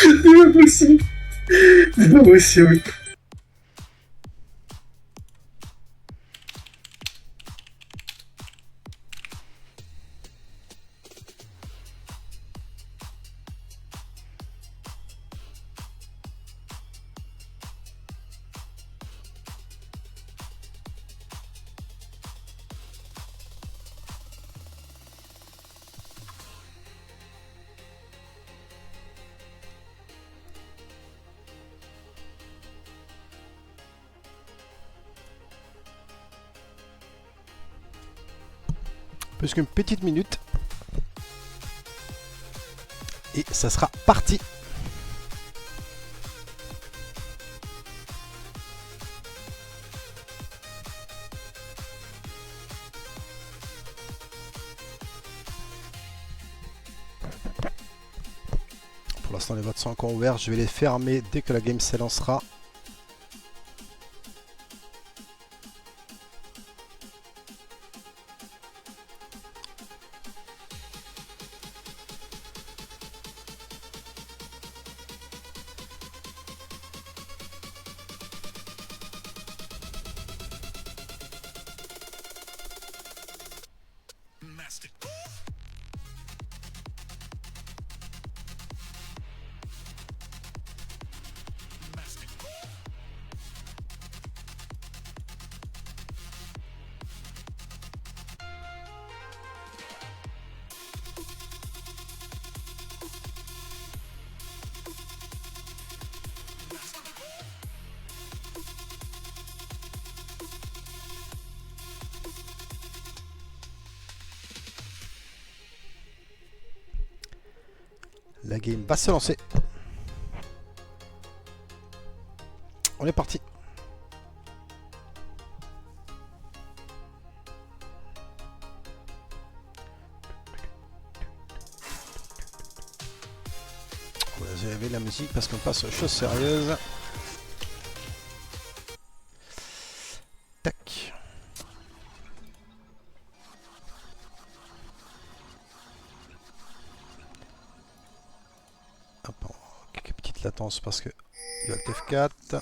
C'est pas possible. C'est pas possible. Plus qu'une petite minute. Et ça sera parti. Pour l'instant, les votes sont encore ouverts. Je vais les fermer dès que la game s'élancera. La game va se lancer. On est parti. On va réserver la musique parce qu'on passe aux choses sérieuses. Tac. Hop, quelques petites latences parce que il y a le F4.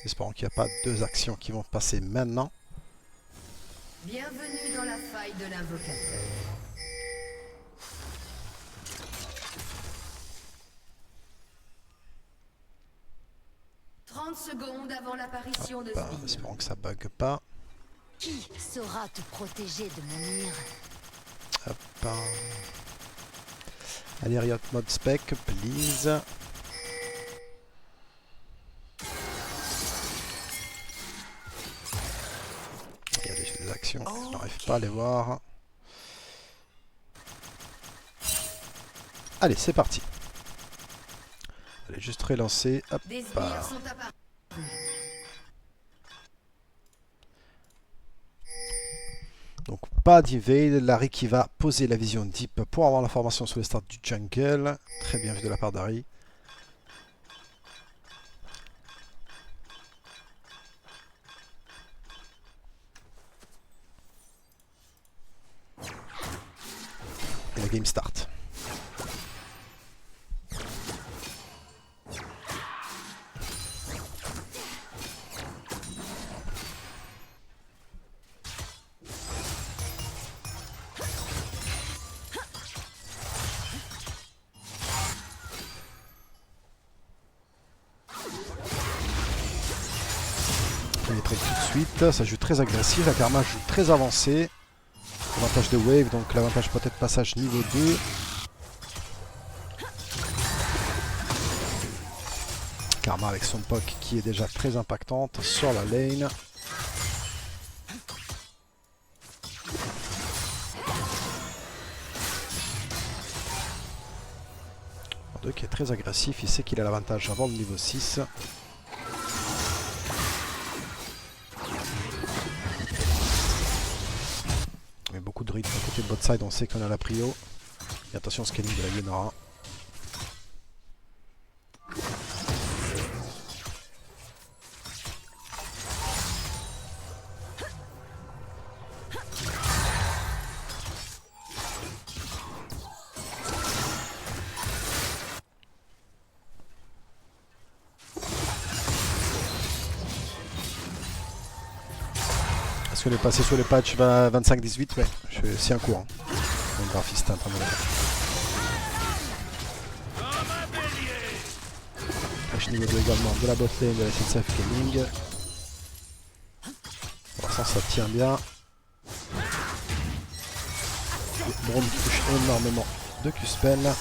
Espérons qu'il n'y a pas deux actions qui vont passer maintenant. Bienvenue dans la faille de l'invocateur. Secondes avant l'apparition de Sbire. Espérons que ça bug pas. Qui saura te protéger de mon ire? Hop. Allez, Riot Mode Spec, please. Il y a déjà des actions, je n'arrive pas à les voir. Allez, c'est parti. Allez, juste relancer. Hop. Des sbires sont apparus. Donc pas d'evade, Larry qui va poser la vision deep pour avoir l'information sur les stats du jungle. Très bien vu de la part d'Harry. Et la game start. Tout de suite, ça joue très agressif, la Karma joue très avancé. Avantage de wave, donc l'avantage peut-être passage niveau 2. Karma avec son poke qui est déjà très impactante sur la lane. Deux qui est très agressif, il sait qu'il a l'avantage avant le niveau 6. Mais beaucoup de rythme à côté de bot side, on sait qu'on a la prio. Et attention au scaling de la Yonara. Parce qu'on est passé sur les patchs 25-18, ouais, c'est un courant. Le graphiste est un peu mauvais. Patch niveau 2 également de la botlane de la SNCF Gaming. Pour l'instant ça tient bien. Braum qui touche énormément de Q-Spell.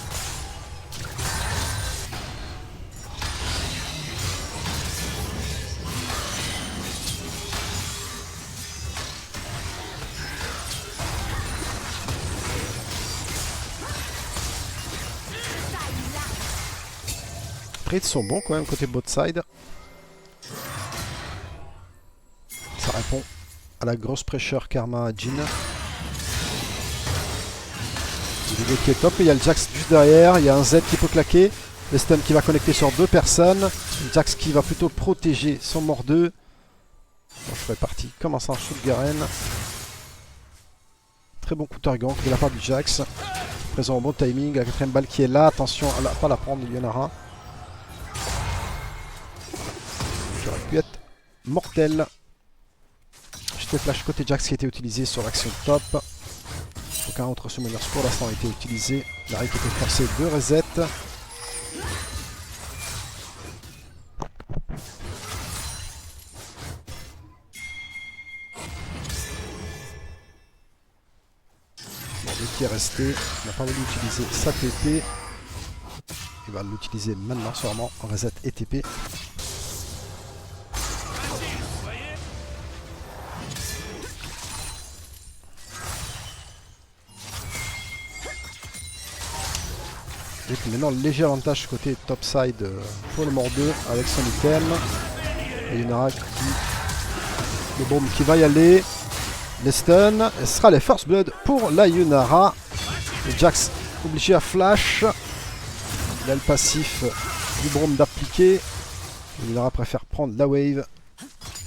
Les trades sont bons quand même côté bot side. Ça répond à la grosse pressure Karma Jhin. Le qui est top, et il y a le Jax juste derrière, il y a un Z qui peut claquer, le stun qui va connecter sur 2 personnes, le Jax qui va plutôt protéger son mort 2. Bon, je ferai partie, commence un shoot Garen. Très bon coup de gank de la part du Jax. Présent au bon timing, la 4ème balle qui est là, attention à pas la prendre, il y en aura. Qui aurait pu être mortel. Juste le flash côté Jax qui a été utilisé sur l'action top. Aucun autre summoners pour l'instant a été utilisé. La Rick était forcée de reset. Bon, le qui est resté n'a pas voulu utiliser sa TP. Il va l'utiliser maintenant sûrement en reset et TP. Et puis maintenant, léger avantage côté topside pour le mort 2 avec son item. Et Yunara qui... Le Braum qui va y aller. Les stuns. Et ce sera les First Blood pour la Yunara. Le Jax obligé à flash. Il a le passif du Braum d'appliquer. Yunara préfère prendre la wave.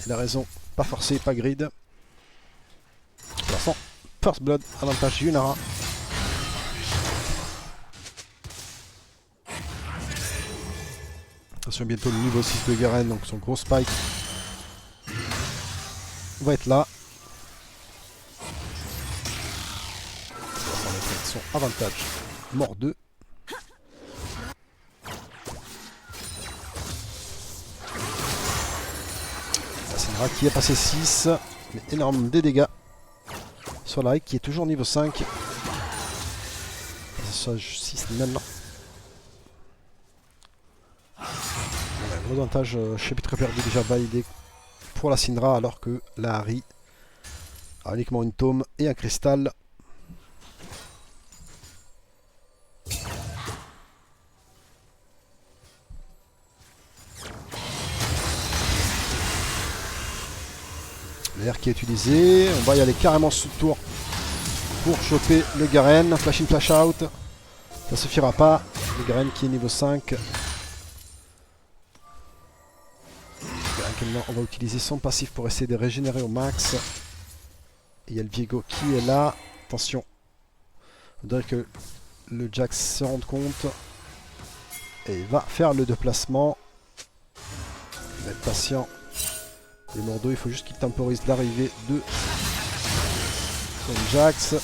Il a raison. Pas forcé, pas grid. Pour l'instant, First Blood, avantage Yunara. Attention, bientôt le niveau 6 de Garen, donc son gros spike va être là. Ça va mettre son avantage. Mort 2. La Syndra qui est passé 6, mais énormément de dégâts sur la Rick qui est toujours niveau 5. Ça 6 maintenant. L'avantage chapitre perdu déjà validé pour la Syndra alors que la Ahri a uniquement une tome et un cristal. L'air qui est utilisé, on va y aller carrément sous tour pour choper le Garen. Flash in, flash out, ça suffira pas. Le Garen qui est niveau 5. On va utiliser son passif pour essayer de régénérer au max. Et il y a le Viego qui est là. Attention. Il faudrait que le Jax se rende compte. Et il va faire le déplacement. Il va être patient. Les Mordo, il faut juste qu'il temporise l'arrivée de son Jax.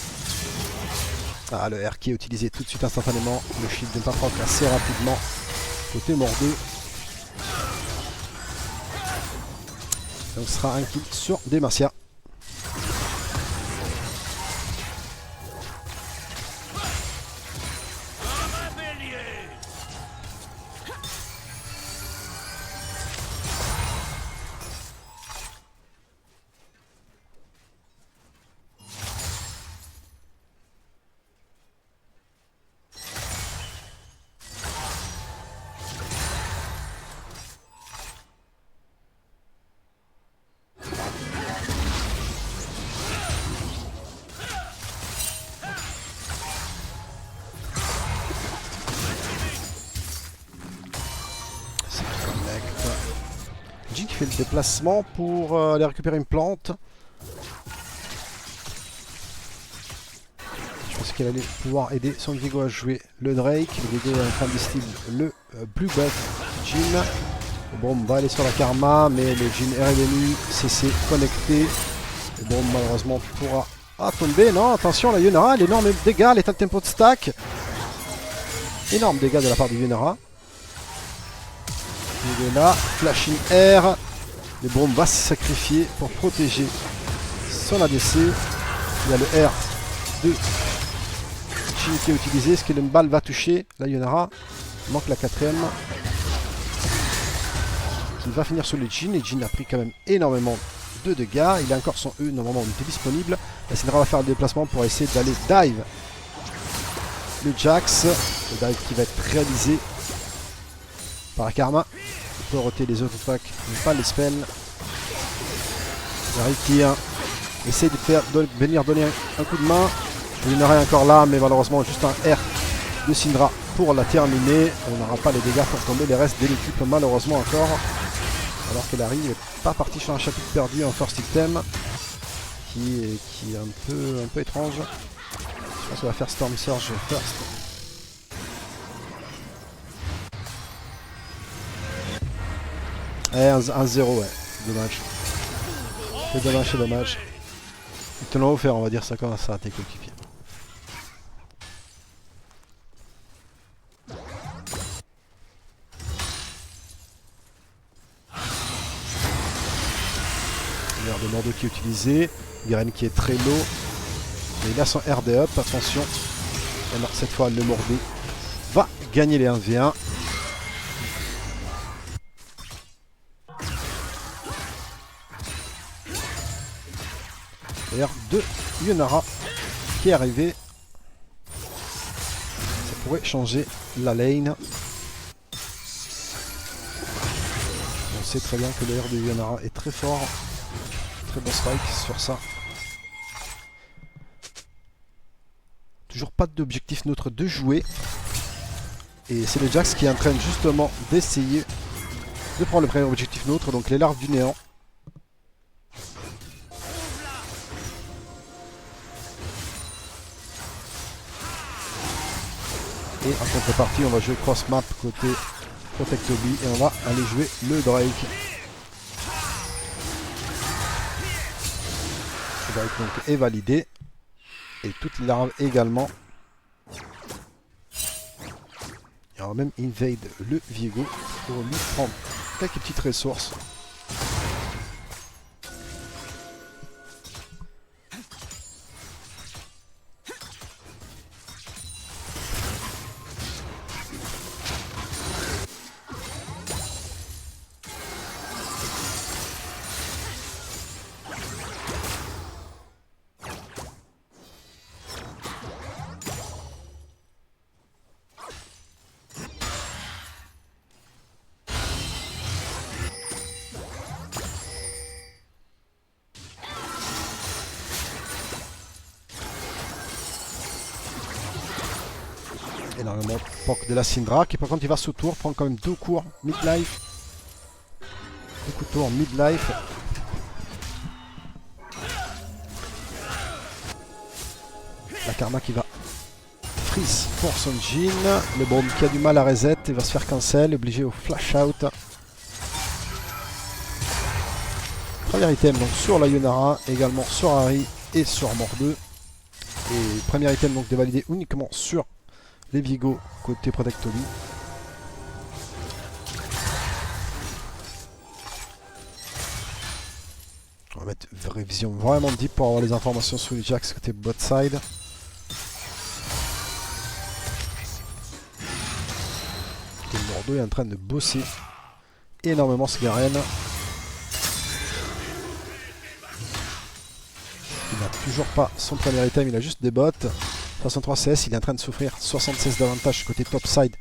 Ah, le R qui est utilisé tout de suite instantanément. Le shield ne pas proc assez rapidement. Côté Mordo. Donc ce sera un kill sur Demacia. Jhin qui fait le déplacement pour aller récupérer une plante. Je pense qu'elle allait pouvoir aider son Viego à jouer le Drake. Le Viego est en train de style le Blue Buff Jhin. Le Braum va aller sur la Karma, mais le Jhin est revenu, CC connecté. Et bon, malheureusement, pourra tomber. Non, attention, la Yunara, l'énorme dégâts, l'état de tempo de stack. Énorme dégâts de la part de Yunara. Il est là, flashing air. Le bombe va se sacrifier pour protéger son ADC. Il y a le R de Jhin qui est utilisé. Est-ce que une balle va toucher la Yunara? Il manque la quatrième. Qui va finir sur le Jhin. Et Jhin a pris quand même énormément de dégâts. Il a encore son E normalement disponible. La Syndra va faire le déplacement pour essayer d'aller dive le Jax. Le dive qui va être réalisé par Karma. Il peut roter les autres attaques, mais pas les spells. Retire. Essaye de venir donner un coup de main. Yunara est encore là, mais malheureusement juste un R de Syndra pour la terminer. On n'aura pas les dégâts pour tomber les restes de l'équipe malheureusement encore. Alors que Larry n'est pas parti sur un chapitre perdu, un first item qui est un peu étrange. Je pense qu'on va faire Storm Surge first. Eh, 1-0, ouais. Dommage. C'est dommage, c'est dommage. Ils te l'ont offert, on va dire ça comme ça à tes coéquipiers. L'air de Mordo qui est utilisé. Garen qui est très low. Mais il a son RD up, attention. Et non, cette fois le Mordo va gagner les 1v1. R de Yunara qui est arrivé. Ça pourrait changer la lane. On sait très bien que le R de Yunara est très fort. Très bon spike sur ça. Toujours pas d'objectif neutre de jouer. Et c'est le Jax qui est en train justement d'essayer de prendre le premier objectif neutre, donc les larves du néant. Et en contrepartie, on va jouer cross map côté Protectobi et on va aller jouer le Drake. Le Drake donc est validé. Et toutes les larves également. Et on va même invade le Viego pour lui prendre quelques petites ressources. Énormément de poke de la Syndra qui par contre il va sous tour, prendre quand même 2 cours mid-life. 2 coups de tour mid-life. La Karma qui va freeze pour son Jhin. Le bomb qui a du mal à reset, il va se faire cancel, obligé au flash out. Premier item donc sur la Yunara, également sur Ahri et sur Mordo. Et premier item donc dévalidé uniquement sur les Viego côté Protectobi. On va mettre révision vraiment deep pour avoir les informations sur les Jax côté bot side. Et Mordo est en train de bosser énormément ce Garen. Il n'a toujours pas son premier item, il a juste des bots. 63 CS, il est en train de souffrir 76 d'avantage côté top side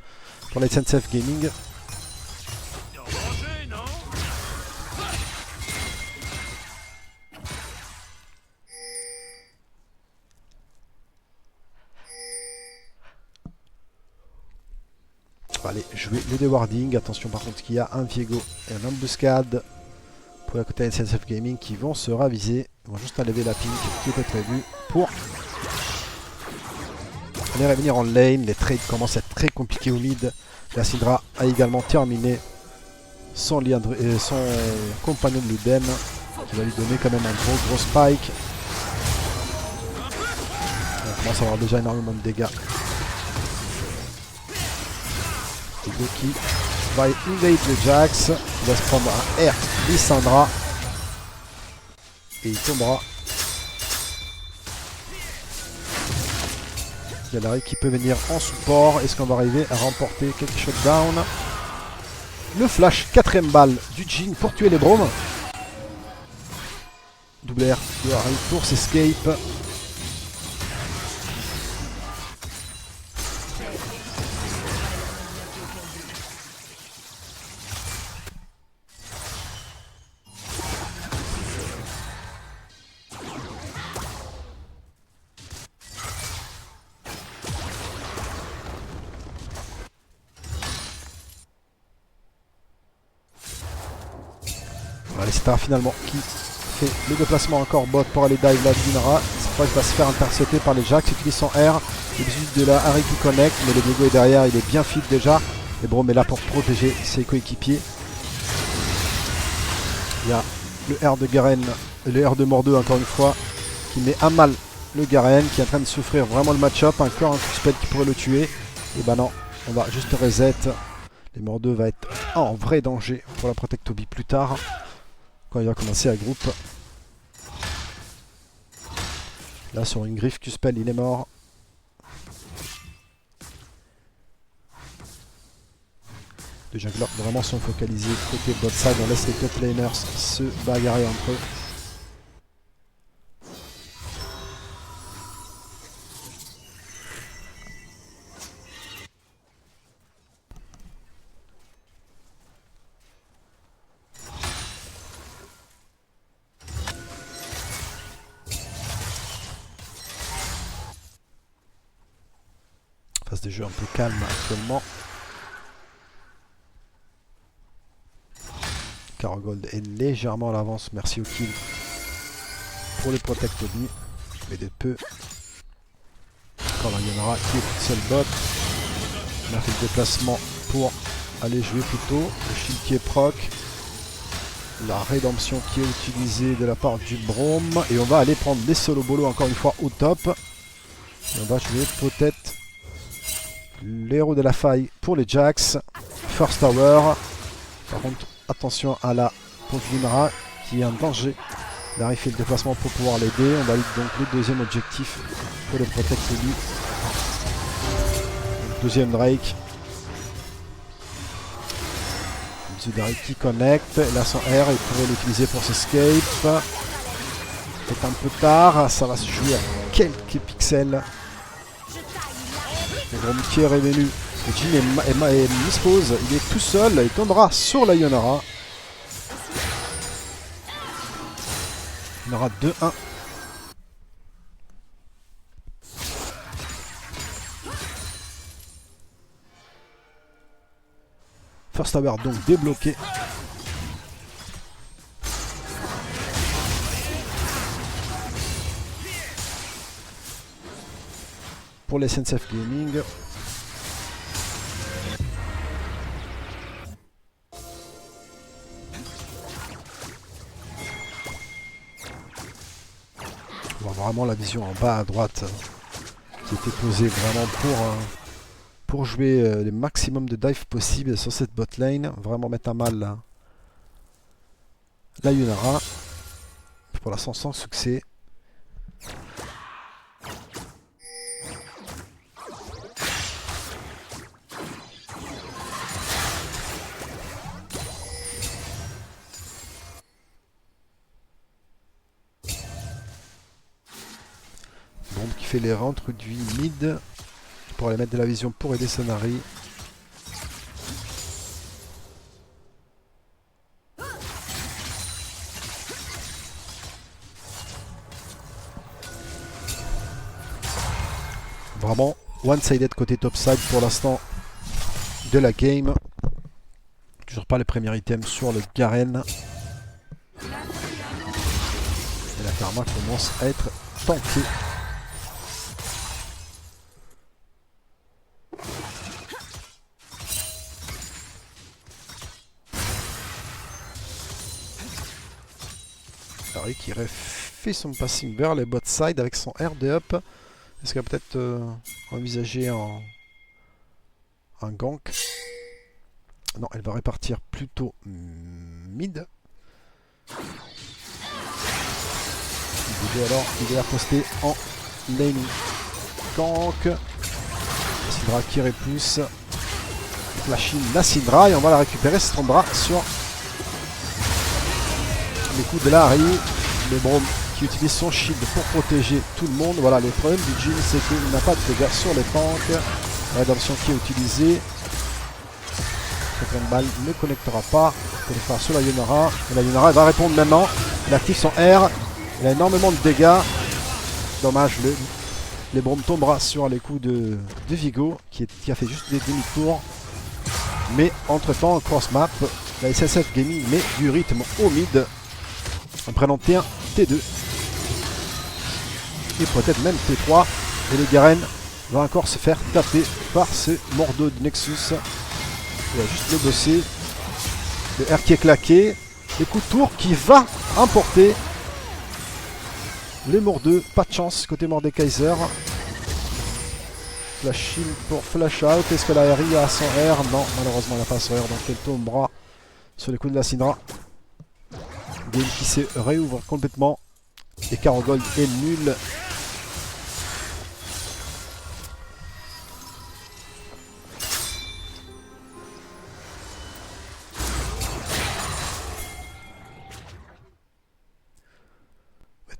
pour la SNCF Gaming. On va aller jouer le dewarding. Attention par contre qu'il y a un Viego et un embuscade pour la côté SNCF Gaming qui vont se raviser. Ils vont juste enlever la pink qui était prévue pour aller revenir en lane. Les trades commencent à être très compliqués au mid. La Syndra a également terminé son compagnon de Ludem. qui va lui donner quand même un gros spike. On commence à avoir déjà énormément de dégâts. Tigo qui va invade le Jax. Il va se prendre un R Lissandra. Et il tombera. Il y a Larry qui peut venir en support. Est-ce qu'on va arriver à remporter quelques shutdowns? Le flash, 4ème balle du Jhin pour tuer les Bromes. Double R de Harry pour s'escape. Voilà, c'est Tara finalement qui fait le déplacement encore bot pour aller dive la Dinara. Cette fois il va se faire intercepter par les Jax, il utilise son R, il utilise de la Harry qui connecte, mais le Diego est derrière, il est bien fit déjà. Et Braum est là pour protéger ses coéquipiers. Il y a le R de Garen, le R de Mordeux encore une fois, qui met à mal le Garen, qui est en train de souffrir vraiment le match-up, encore un coup spell qui pourrait le tuer. Et bah non, on va juste reset. Les Mordeux va être en vrai danger pour la Protect Toby plus tard, quand il va commencer à groupe. Là sur une griffe Q-Spell il est mort. Les junglers vraiment sont focalisés côté bot side, on laisse les top laners se bagarrer entre eux. Phase des jeux un peu calme actuellement. Karagold est légèrement à l'avance, merci au kill pour les Protect Toby, mais de peu. Quand la Yonara qui est toute seule bot, on a fait le déplacement pour aller jouer plus tôt. Le shield qui est proc, la rédemption qui est utilisée de la part du Braum, et on va aller prendre les solo bolos encore une fois au top. Et on va jouer peut-être l'héros de la faille pour les Jax. First Tower. Par contre, attention à la Yonara qui est en danger. Larry fait le déplacement pour pouvoir l'aider. On valide donc le deuxième objectif pour le Protect Toby. Deuxième Drake. Drake qui connecte. Là son R, il pourrait l'utiliser pour s'escape. C'est un peu tard. Ça va se jouer à quelques pixels. Le Braum qui est revenu. Le Jhin est dispose. Il est tout seul. Il tombera sur la Yonara. Il y en aura 2-1. First Tower donc débloqué. Pour les SNCF Gaming. On voit vraiment la vision en bas à droite qui était posée vraiment pour jouer le maximum de dive possible sur cette bot lane. Vraiment mettre à mal la Yonara. Pour l'instant sans succès. Braum qui fait les réintroduits mid pour aller mettre de la vision pour aider Sonari. Vraiment one-sided côté topside pour l'instant de la game. Toujours pas les premiers items sur le Garen. Et la karma commence à être tankée. Harry qui fait son passing vers les bot side avec son RD up. Est-ce qu'elle a peut-être envisagé un gank? Non, elle va répartir plutôt mid. Alors, il est posté en lane gank. Syndra qui repousse. Flashing la Syndra et on va la récupérer. Se tombera sur les coups de Larry. Le Braum qui utilise son shield pour protéger tout le monde. Voilà, le problème du Jhin, c'est qu'il n'a pas de dégâts sur les tanks. La rédemption qui est utilisée. Cette balle ne connectera pas. Il le faire sur la Yonara. Et la Yonara va répondre maintenant. Elle active son R. Elle a énormément de dégâts. Dommage, le Braum tombera sur les coups de Vigo qui a fait juste des demi-tours. Mais entre temps, cross map, la SSF Gaming met du rythme au mid en prenant T1, T2 et peut-être même T3. Et le Garen va encore se faire taper par ce Mordo de Nexus. Il va juste le bosser. Le R qui est claqué. Les coups de tour qui va importer les Mordeux. Pas de chance côté Mordekaiser. Flash in pour flash out. Est-ce que la RI a son R? Non, malheureusement elle n'a pas son R. Donc elle tombera sur les coups de la Syndra. Game qui se réouvre complètement. L'écart en gold est nul.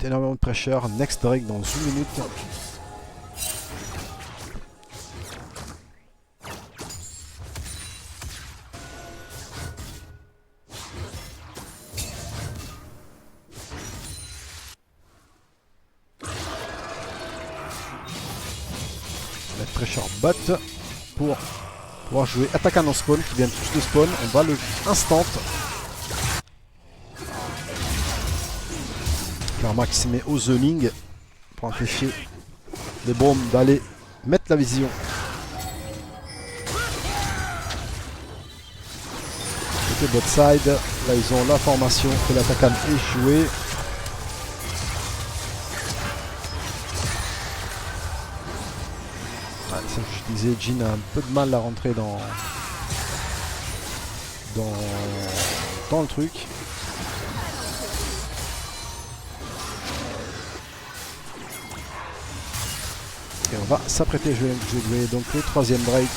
Énormément de pressure. Next Drake dans 1 minute. Mettre pressure bot pour pouvoir jouer attaquant non spawn qui vient tous de spawn. On va le instant. Karma qui se met au zoning pour empêcher les bombes d'aller mettre la vision. Côté bot side, là ils ont l'information que l'attaquant est joué. Ah, ça je disais, Jhin a un peu de mal à rentrer dans le truc. Et on va s'apprêter à jouer donc le 3ème break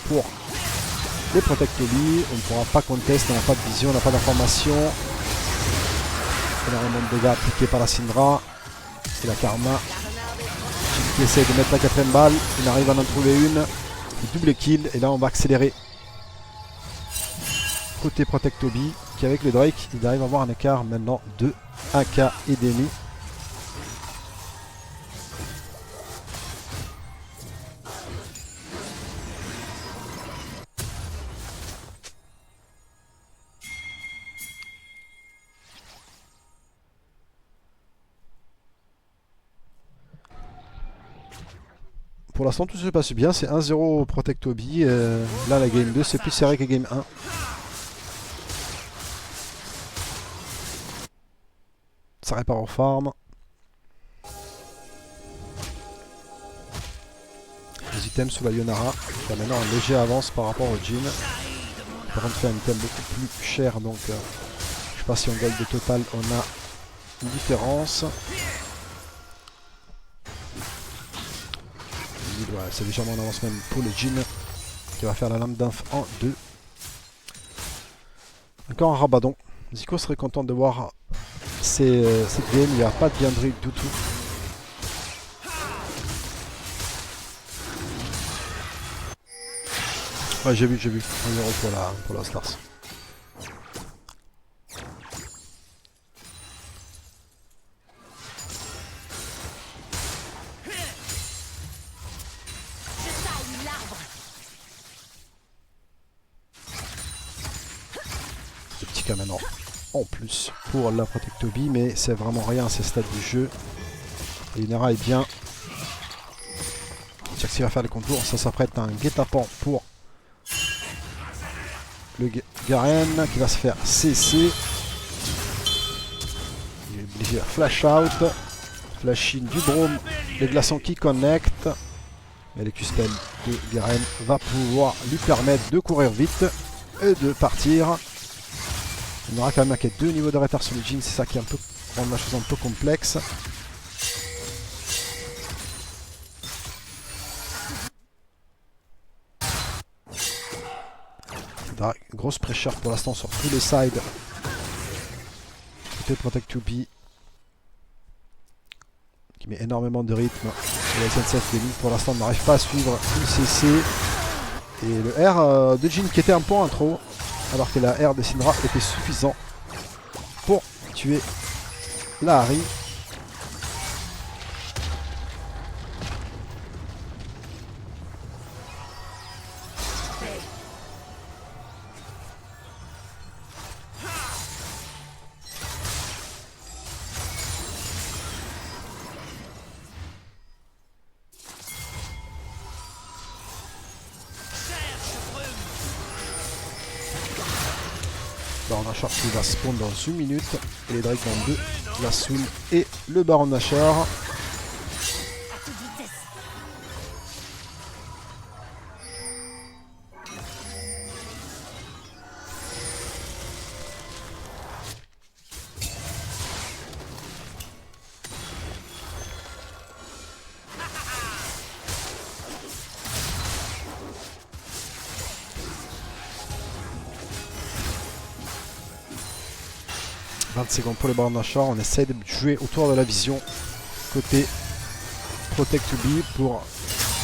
pour les Protect Lobby. On ne pourra pas contest, on n'a pas de vision, on n'a pas d'information. Énormément de dégâts appliqués par la Syndra. Et la Karma qui essaie de mettre la 4ème balle. Il arrive à en trouver une. Double kill. Et là on va accélérer. Côté Protect Lobby qui avec le Drake, il arrive à avoir un écart maintenant de 1K et demi. Pour l'instant tout se passe bien, c'est 1-0 Protect Lobby. Là la game 2 c'est plus serré que game 1. Ça répare au farm. Les items sous la Yonara qui a maintenant un léger avance par rapport au Jhin. Par contre fait un item beaucoup plus cher donc je sais pas si en gold de total on a une différence. Ouais, c'est légèrement en avance même pour le Jhin qui va faire la lame d'inf en 2. Encore un Rabadon. Zico serait content de voir cette game, il n'y a pas de Viandry du tout. Ouais j'ai vu, 1-0 pour la Stars. Maintenant en plus pour la Protect Lobby, mais c'est vraiment rien à ce stade du jeu. Yonara est bien. Jaxi va faire le contour, ça s'apprête à un guet-apens pour le Garen qui va se faire CC. Il est obligé à flash out. Flash in du Braum. Les glaçons qui connectent. Mais le Q-spell de Garen va pouvoir lui permettre de courir vite et de partir. On aura quand même qu'il y a 2 niveaux de retard sur le Jhin, c'est ça qui est un peu, rend la chose un peu complexe. Grosse pressure pour l'instant sur tous les sides. Côté Protect to Be qui met énormément de rythme. Et la SNCF Gaming pour l'instant n'arrive pas à suivre une CC. Et le R de Jhin qui était un peu en trop, alors que la R de Syndra était suffisant pour tuer la Ahri. Baron Nashor qui va spawn dans 1 minute et les Drake dans 2, la Soul et le Baron Nashor. « 20 secondes pour les Baron Nashor, on essaie de jouer autour de la vision côté Protect to Be pour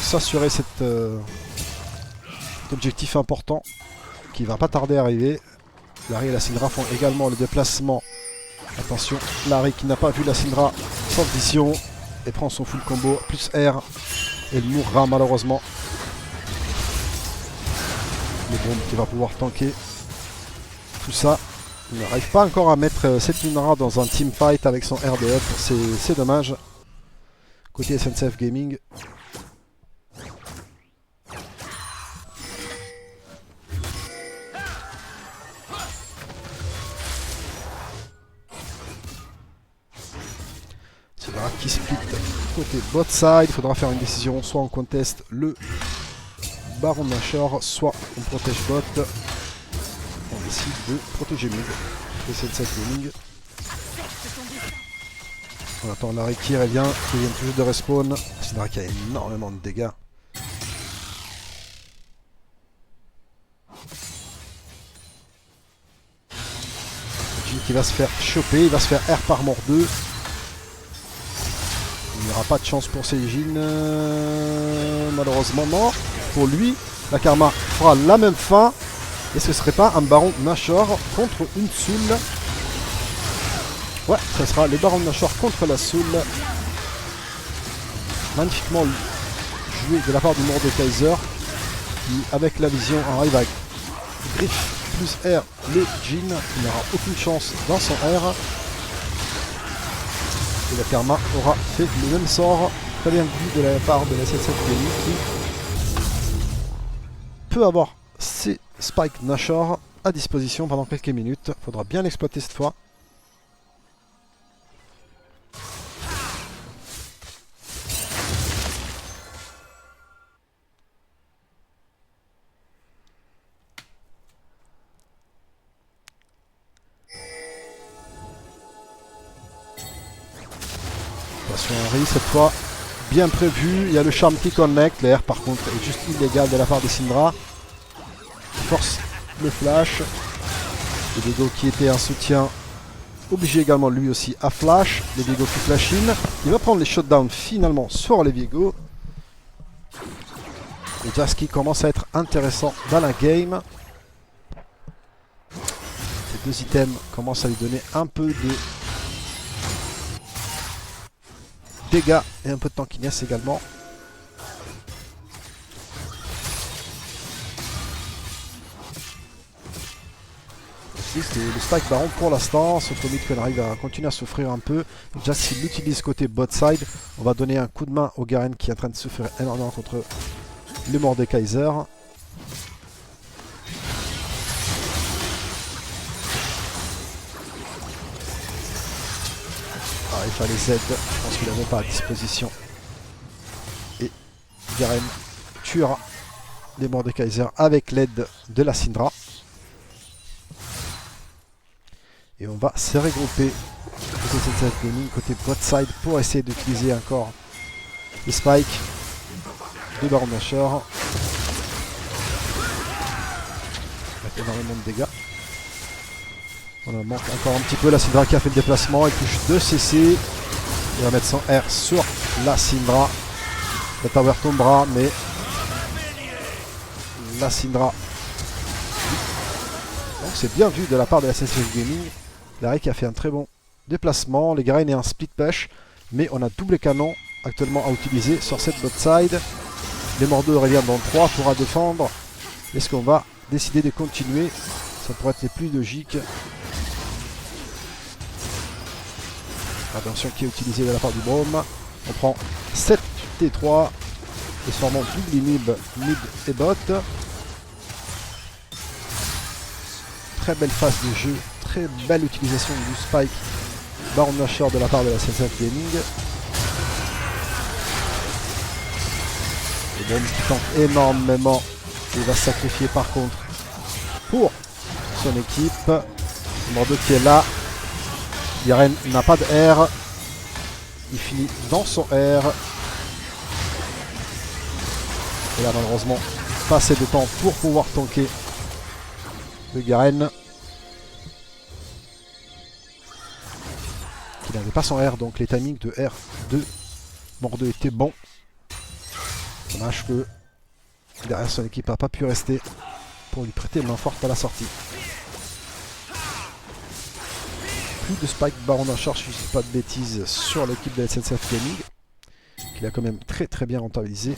s'assurer cet objectif important qui va pas tarder à arriver. Larry et la Syndra font également le déplacement. Attention, Larry qui n'a pas vu la Syndra sans vision et prend son full combo plus R et il mourra malheureusement. Le Braum qui va pouvoir tanker tout ça. Il n'arrive pas encore à mettre cette Lunara dans un teamfight avec son R de up, c'est dommage. Côté SNCF Gaming. C'est là qui split côté bot side. Il faudra faire une décision, soit on conteste le Baron Nashor, soit on protège bot. On décide de protéger mid. Et c'est le set gaming. On attend la qui revient, qui vient tout juste de respawn. Syndra qui a énormément de dégâts. Jhin qui va se faire choper, il va se faire R par mort 2. Il n'y aura pas de chance pour ces Jhin. Malheureusement non. Pour lui, la Karma fera la même fin. Et ce serait pas un Baron Nashor contre une Soul? Ouais, ça sera les Barons Nashor contre la Soul. Magnifiquement joué de la part du Mordekaiser qui, avec la vision, arrive avec Griff plus R le Jhin. Il n'aura aucune chance dans son R. Et la Karma aura fait le même sort. Très bien vu de la part de la SNCF Gaming qui peut avoir ses Spike Nashor à disposition pendant quelques minutes. Faudra bien l'exploiter cette fois. Attention Henry cette fois. Bien prévu. Il y a le charme qui connecte. L'air par contre est juste illégal de la part de Syndra. Force le flash. Le Viego qui était un soutien obligé également lui aussi à flash. Les Viego qui flash in. Il va prendre les shutdowns finalement sur les Viego. Et Jazz qui commence à être intéressant dans la game. Ces deux items commencent à lui donner un peu de dégâts et un peu de tankiness également. C'est le Spike Baron pour l'instant, sauf que Midcon arrive à continuer à souffrir un peu. Déjà s'il l'utilise côté bot side, on va donner un coup de main au Garen qui est en train de souffrir énormément contre le Mordekaiser. il fallait Z. Je pense qu'il n'avait pas à disposition. Et Garen tuera les Mordekaiser avec l'aide de la Syndra. Et on va se regrouper côté SNCF Gaming, côté Broadside pour essayer d'utiliser encore les spikes de Baron Nashor. Avec énormément de dégâts. On en manque encore un petit peu. La Syndra qui a fait le déplacement. Elle touche 2 CC. Il va mettre son R sur la Syndra. La tower tombera, mais la Syndra. Donc c'est bien vu de la part de la SNCF Gaming. Larry qui a fait un très bon déplacement. Les Garen et un split push. Mais on a double canon actuellement à utiliser sur cette bot side. Les Mordeaux reviennent dans 3 pourra défendre. Est-ce qu'on va décider de continuer? Ça pourrait être les plus logiques. Attention qui est utilisé de la part du Braum. On prend 7 T3. Et sûrement double inhib mid et bot. Très belle phase de jeu. Très belle utilisation du spike Baron Nashor de la part de la SNCF Gaming. Et Braum qui tente énormément. Il va se sacrifier par contre pour son équipe. Mordeau qui est là. Garen n'a pas de R. Il finit dans son R. Et là malheureusement pas assez de temps pour pouvoir tanker le Garen. Il n'avait pas son R, donc les timings de R2 Mordeau étaient bons. Dommage que derrière son équipe n'a pas pu rester pour lui prêter main forte à la sortie. Plus de spike Baron Nashor, si je ne dis pas de bêtises, sur l'équipe de la SNCF Gaming, qu'il a quand même très bien rentabilisé.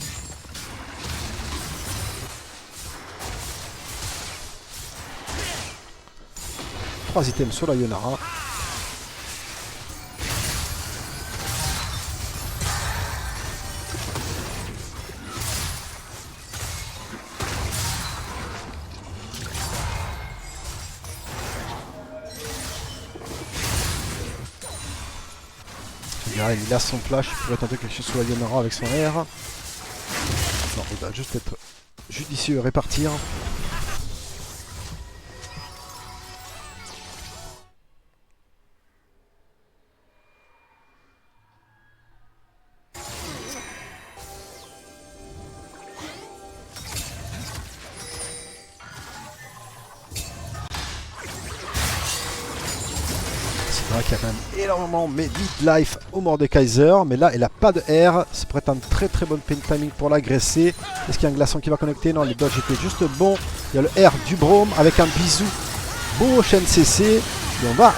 Trois items sur la Yonara. Il a son flash, il pourrait tenter quelque chose sur la Yonara avec son R. Non, il va juste être judicieux et répartir. Qui a quand même énormément mis de life au Mordekaiser, mais là elle a pas de R, ça pourrait être un très bon timing pour l'agresser. Est-ce qu'il y a un glaçon qui va connecter? Non, les dodges étaient juste bons. Il y a le R du Braum avec un bisou beau chaîne CC, et on va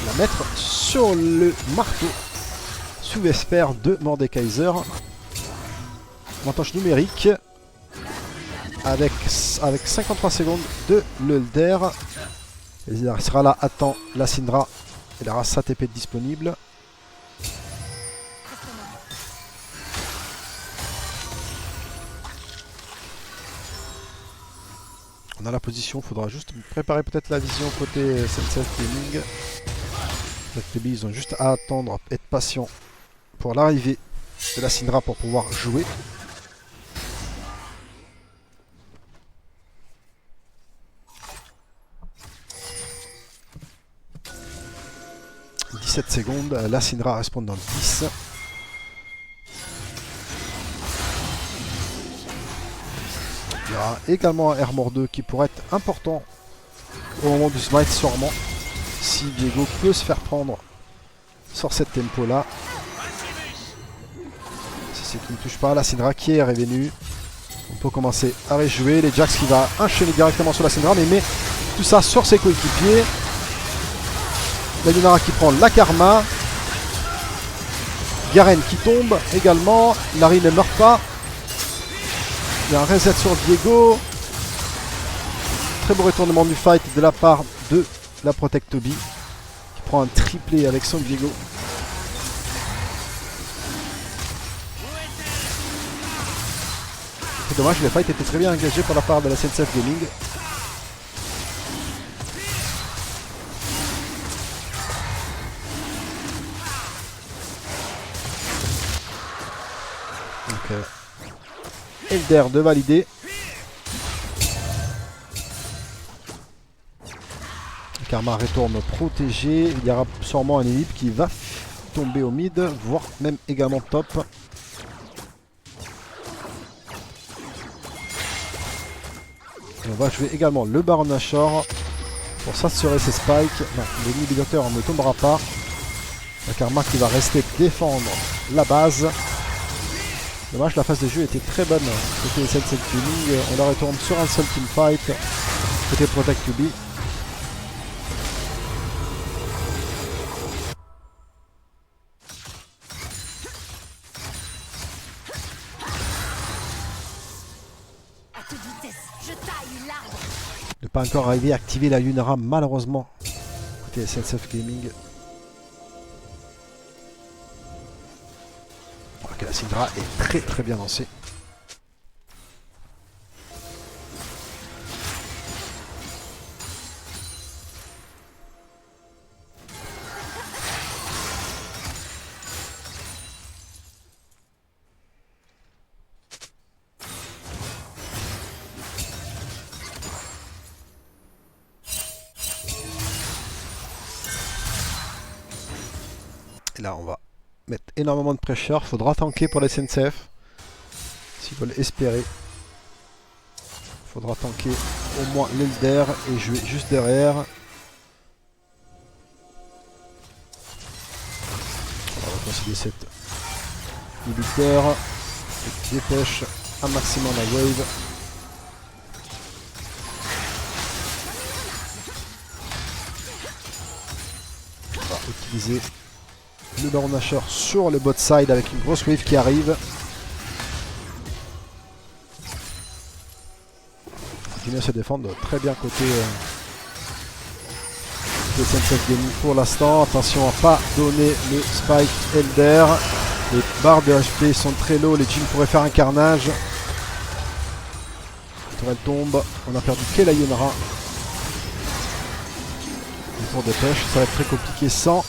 la mettre sur le marteau sous Vesper de Mordekaiser. Avantage numérique avec 53 secondes de l'Ulder. Il sera là, attend la Syndra. Et la race ATP disponible. On a la position, il faudra juste préparer peut-être la vision côté SNCF Gaming. Les ils ont juste à attendre, être patient pour l'arrivée de la Syndra pour pouvoir jouer. Secondes, la Syndra répond dans le 10. Il y aura également un R 2 qui pourrait être important au moment du smite sûrement. Si Diego peut se faire prendre sur cette tempo là. Si c'est qui ne touche pas, la Syndra qui est revenue. On peut commencer à rejouer. Les Jax qui va enchaîner directement sur la Syndra, mais il met tout ça sur ses coéquipiers. La Yonara qui prend la karma. Garen qui tombe également. Larry ne meurt pas. Il y a un reset sur Diego. Très beau retournement du fight de la part de la Protect Toby. Qui prend un triplé avec son Diego. C'est dommage, le fight était très bien engagé par la part de la SNCF Gaming. Elder de valider. Karma retourne protégé. Il y aura sûrement un ellipse qui va tomber au mid, voire même également top. Et on va jouer également le Baron Nashor pour s'assurer ses spikes. Non, l'inhibiteur ne tombera pas. La Karma qui va rester défendre la base. Dommage, la phase de jeu était très bonne côté SNCF Gaming. On la retourne sur un seul teamfight côté Protect to Be. À toute vitesse, je taille l'arbre. Ne pas encore arriver à activer la Lunara malheureusement côté SNCF Gaming. Ok, la Syndra est très très bien lancée. Et là on va mettre énormément de pressure, faudra tanker pour les SNCF s'ils veulent espérer. Faudra tanker au moins l'Elder et jouer juste derrière. On va reconsidérer cette inhibiteur. Dépêche un maximum la wave. On va utiliser le Baron Nashor sur le bot side avec une grosse wave qui arrive. Continue à se défendre très bien côté SNCF Gaming pour l'instant. Attention à pas donner le spike Elder. Les barres de HP sont très low, les jeans pourraient faire un carnage. La tourelle tombe, on a perdu que la Yonara. Pour dépêche, ça va être très compliqué sans.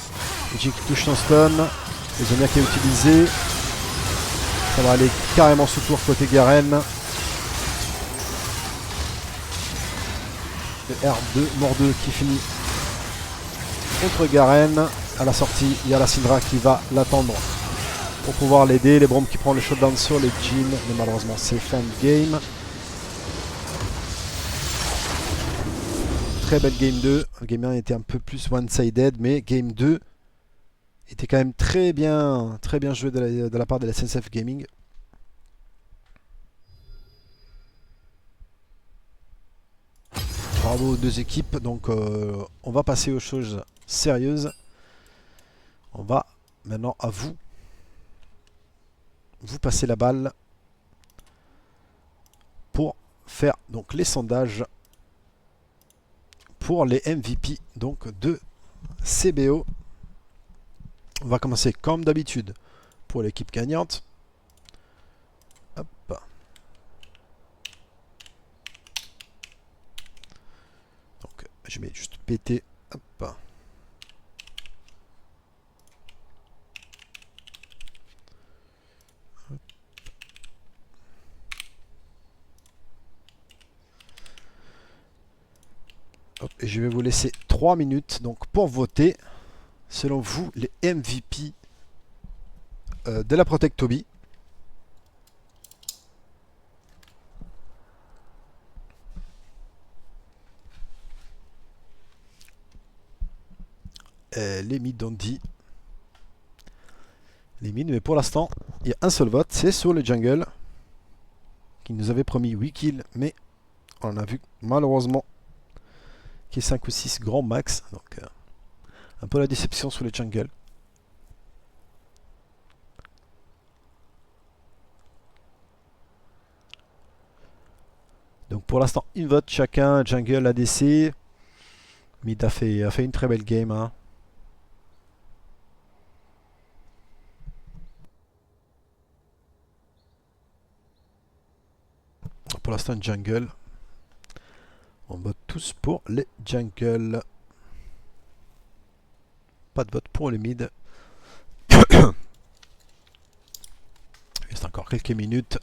Jig qui touche son stun, les Zonia qui est utilisé. Ça va aller carrément sous tour côté Garen. Le R2, Mort2 qui finit contre Garen. À la sortie, il y a la Syndra qui va l'attendre pour pouvoir l'aider. Les Bromes qui prend le shutdown sur les Jin, mais malheureusement c'est fin de game. Très belle game 2. Game 1 était un peu plus one-sided, mais game 2 était quand même très bien joué de la part de la SNCF Gaming. Bravo aux deux équipes. Donc on va passer aux choses sérieuses. On va maintenant à vous. Vous passez la balle pour faire donc les sondages pour les MVP donc de CBO. On va commencer comme d'habitude pour l'équipe gagnante. Hop. Donc je mets juste PT. Hop. Hop, et je vais vous laisser 3 minutes donc pour voter selon vous les MVP de la Protect to Be. Les mid ont dit les mid, mais pour l'instant il y a un seul vote, c'est sur le jungle qui nous avait promis 8 kills, mais on a vu malheureusement qu'il y a 5 ou 6 grands max, donc un peu la déception sur le jungle. Donc pour l'instant, une vote chacun, jungle, ADC. Mid a fait une très belle game. Hein. Pour l'instant, jungle. On vote tous pour les jungle. Pas de vote pour les mid. Il reste encore quelques minutes.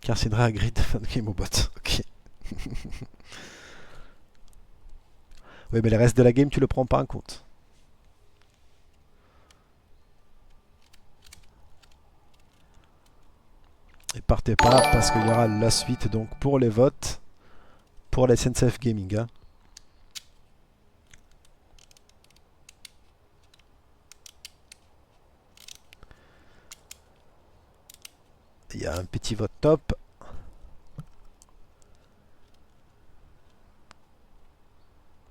Cassandra Grid, fan game au bot. Ok. Oui, mais le reste de la game, tu le prends pas en compte. Et partez pas parce qu'il y aura la suite donc pour les votes pour la SNCF Gaming. Hein. Il y a un petit vote top.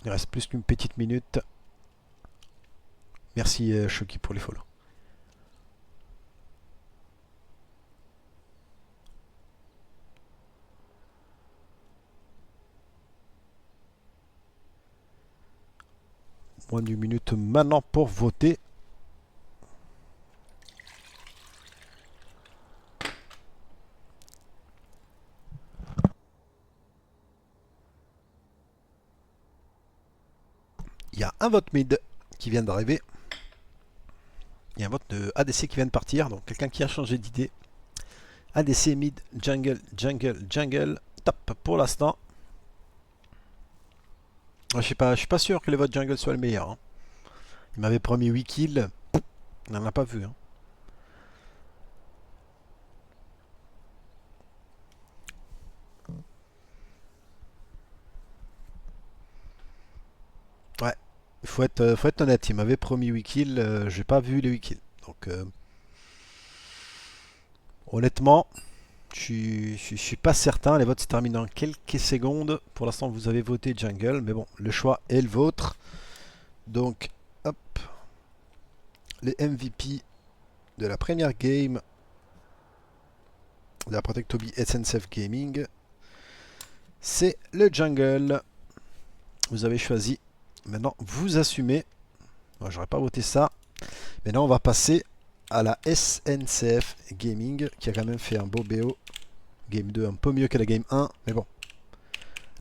Il reste plus qu'une petite minute. Merci Shoki pour les follow. Moins d'une minute maintenant pour voter. Il y a un vote mid qui vient d'arriver. Il y a un vote de ADC qui vient de partir. Donc quelqu'un qui a changé d'idée. ADC mid, jungle, jungle, jungle. Top pour l'instant. Je suis pas sûr que le vote jungle soit le meilleur. Hein. Il m'avait promis 8 kills. Il n'en a pas vu. Hein. Ouais, faut être honnête. Il m'avait promis 8 kills. J'ai pas vu les 8 kills. Donc, honnêtement, je suis pas certain. Les votes se terminent dans quelques secondes. Pour l'instant, vous avez voté jungle. Mais bon, le choix est le vôtre. Donc, hop. Les MVP de la première game de la Protectobi SNCF Gaming, c'est le jungle. Vous avez choisi. Maintenant, vous assumez. Moi, j'aurais pas voté ça. Maintenant, on va passer à la SNCF Gaming, qui a quand même fait un beau BO. Game 2 un peu mieux que la game 1, mais bon.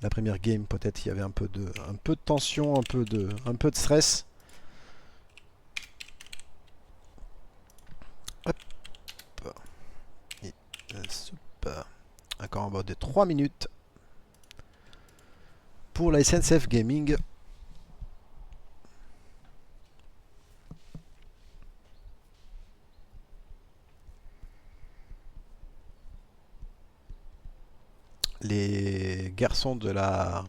La première game, peut-être, il y avait un peu de tension, un peu de stress. Hop. Et, super. Encore un bot de 3 minutes pour la SNCF Gaming. Les garçons de la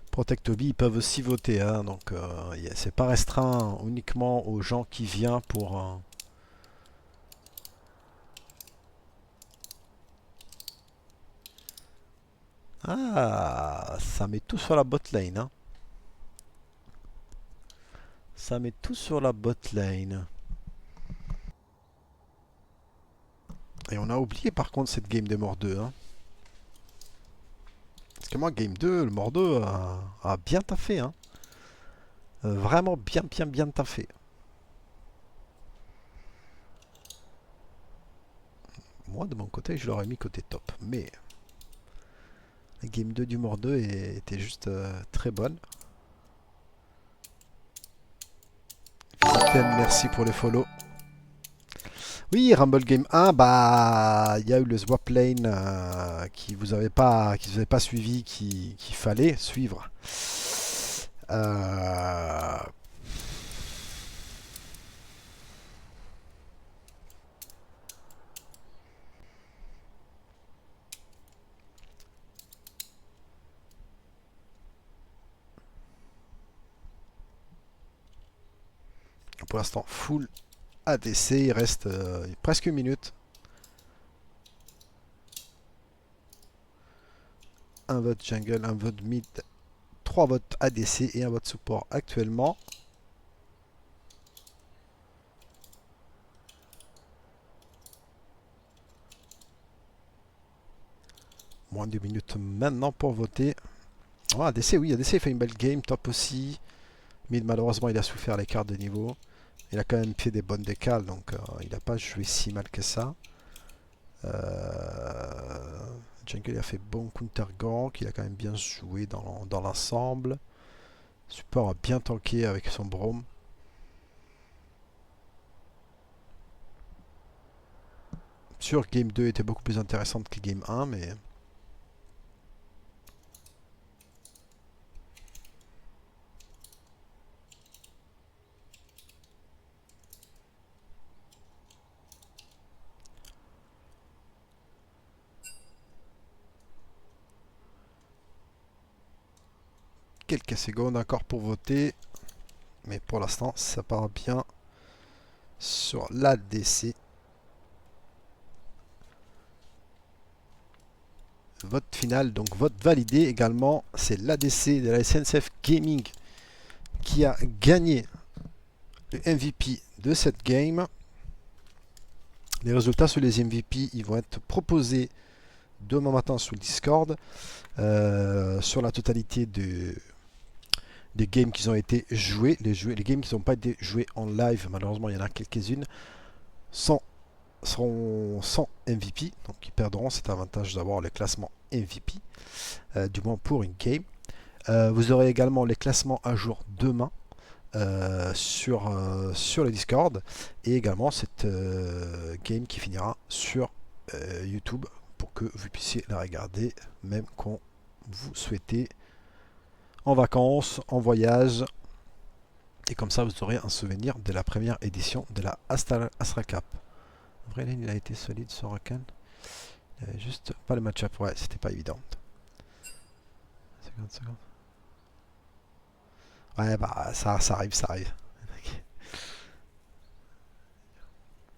Protectobi peuvent aussi voter, hein, donc c'est pas restreint uniquement aux gens qui viennent pour Ah, ça met tout sur la bot lane. Hein. Ça met tout sur la bot lane. Et on a oublié par contre cette game de mort 2. Hein. Parce que moi, game 2, le mort 2 a bien taffé. Hein. Vraiment bien taffé. Moi, de mon côté, je l'aurais mis côté top. Mais la game 2 du mort 2 était juste très bonne. Visiten, merci pour les follow. Oui, Rumble Game 1, bah, il y a eu le swap lane qui vous avait pas suivi, qu'il fallait suivre. Pour l'instant, full ADC, il reste presque une minute. Un vote jungle, un vote mid, 3 votes ADC et un vote support actuellement. Moins de minutes maintenant pour voter. Oh, ADC, oui, ADC fait une belle game, top aussi. Mid, malheureusement, il a souffert l'écart de niveau. Il a quand même fait des bonnes décales, donc il n'a pas joué si mal que ça. Jungle a fait bon counter gank, il a quand même bien joué dans l'ensemble. Support a bien tanké avec son Braum. sûr, Game 2 était beaucoup plus intéressante que Game 1, mais... Quelques secondes encore pour voter. Mais pour l'instant, ça part bien sur l'ADC. Vote final, donc vote validé également. C'est l'ADC de la SNCF Gaming qui a gagné le MVP de cette game. Les résultats sur les MVP, ils vont être proposés demain matin sur le Discord. Sur la totalité des games qui ont été joués. Les games qui n'ont pas été joués en live, malheureusement il y en a quelques-unes, seront sans MVP, donc ils perdront cet avantage d'avoir le classement MVP, du moins pour une game. Vous aurez également les classements à jour demain sur le Discord, et également cette game qui finira sur YouTube pour que vous puissiez la regarder même quand vous souhaitez, en vacances, en voyage, et comme ça vous aurez un souvenir de la première édition de la Astra Cup. En vrai, il a été solide sur Rakan. Il y avait juste pas le match-up, ouais, c'était pas évident. 50 secondes. Ouais, bah ça arrive, ça arrive.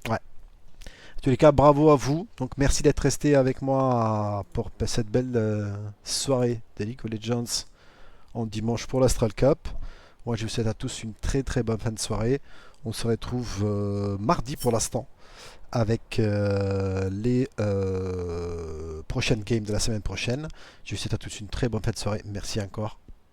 Ouais. En tous les cas, bravo à vous. Donc merci d'être resté avec moi pour cette belle soirée de League of Legends en dimanche pour l'Astral Cup. Moi je vous souhaite à tous une très très bonne fin de soirée. On se retrouve mardi pour l'instant avec les prochaines games de la semaine prochaine. Je vous souhaite à tous une très bonne fin de soirée. Merci encore.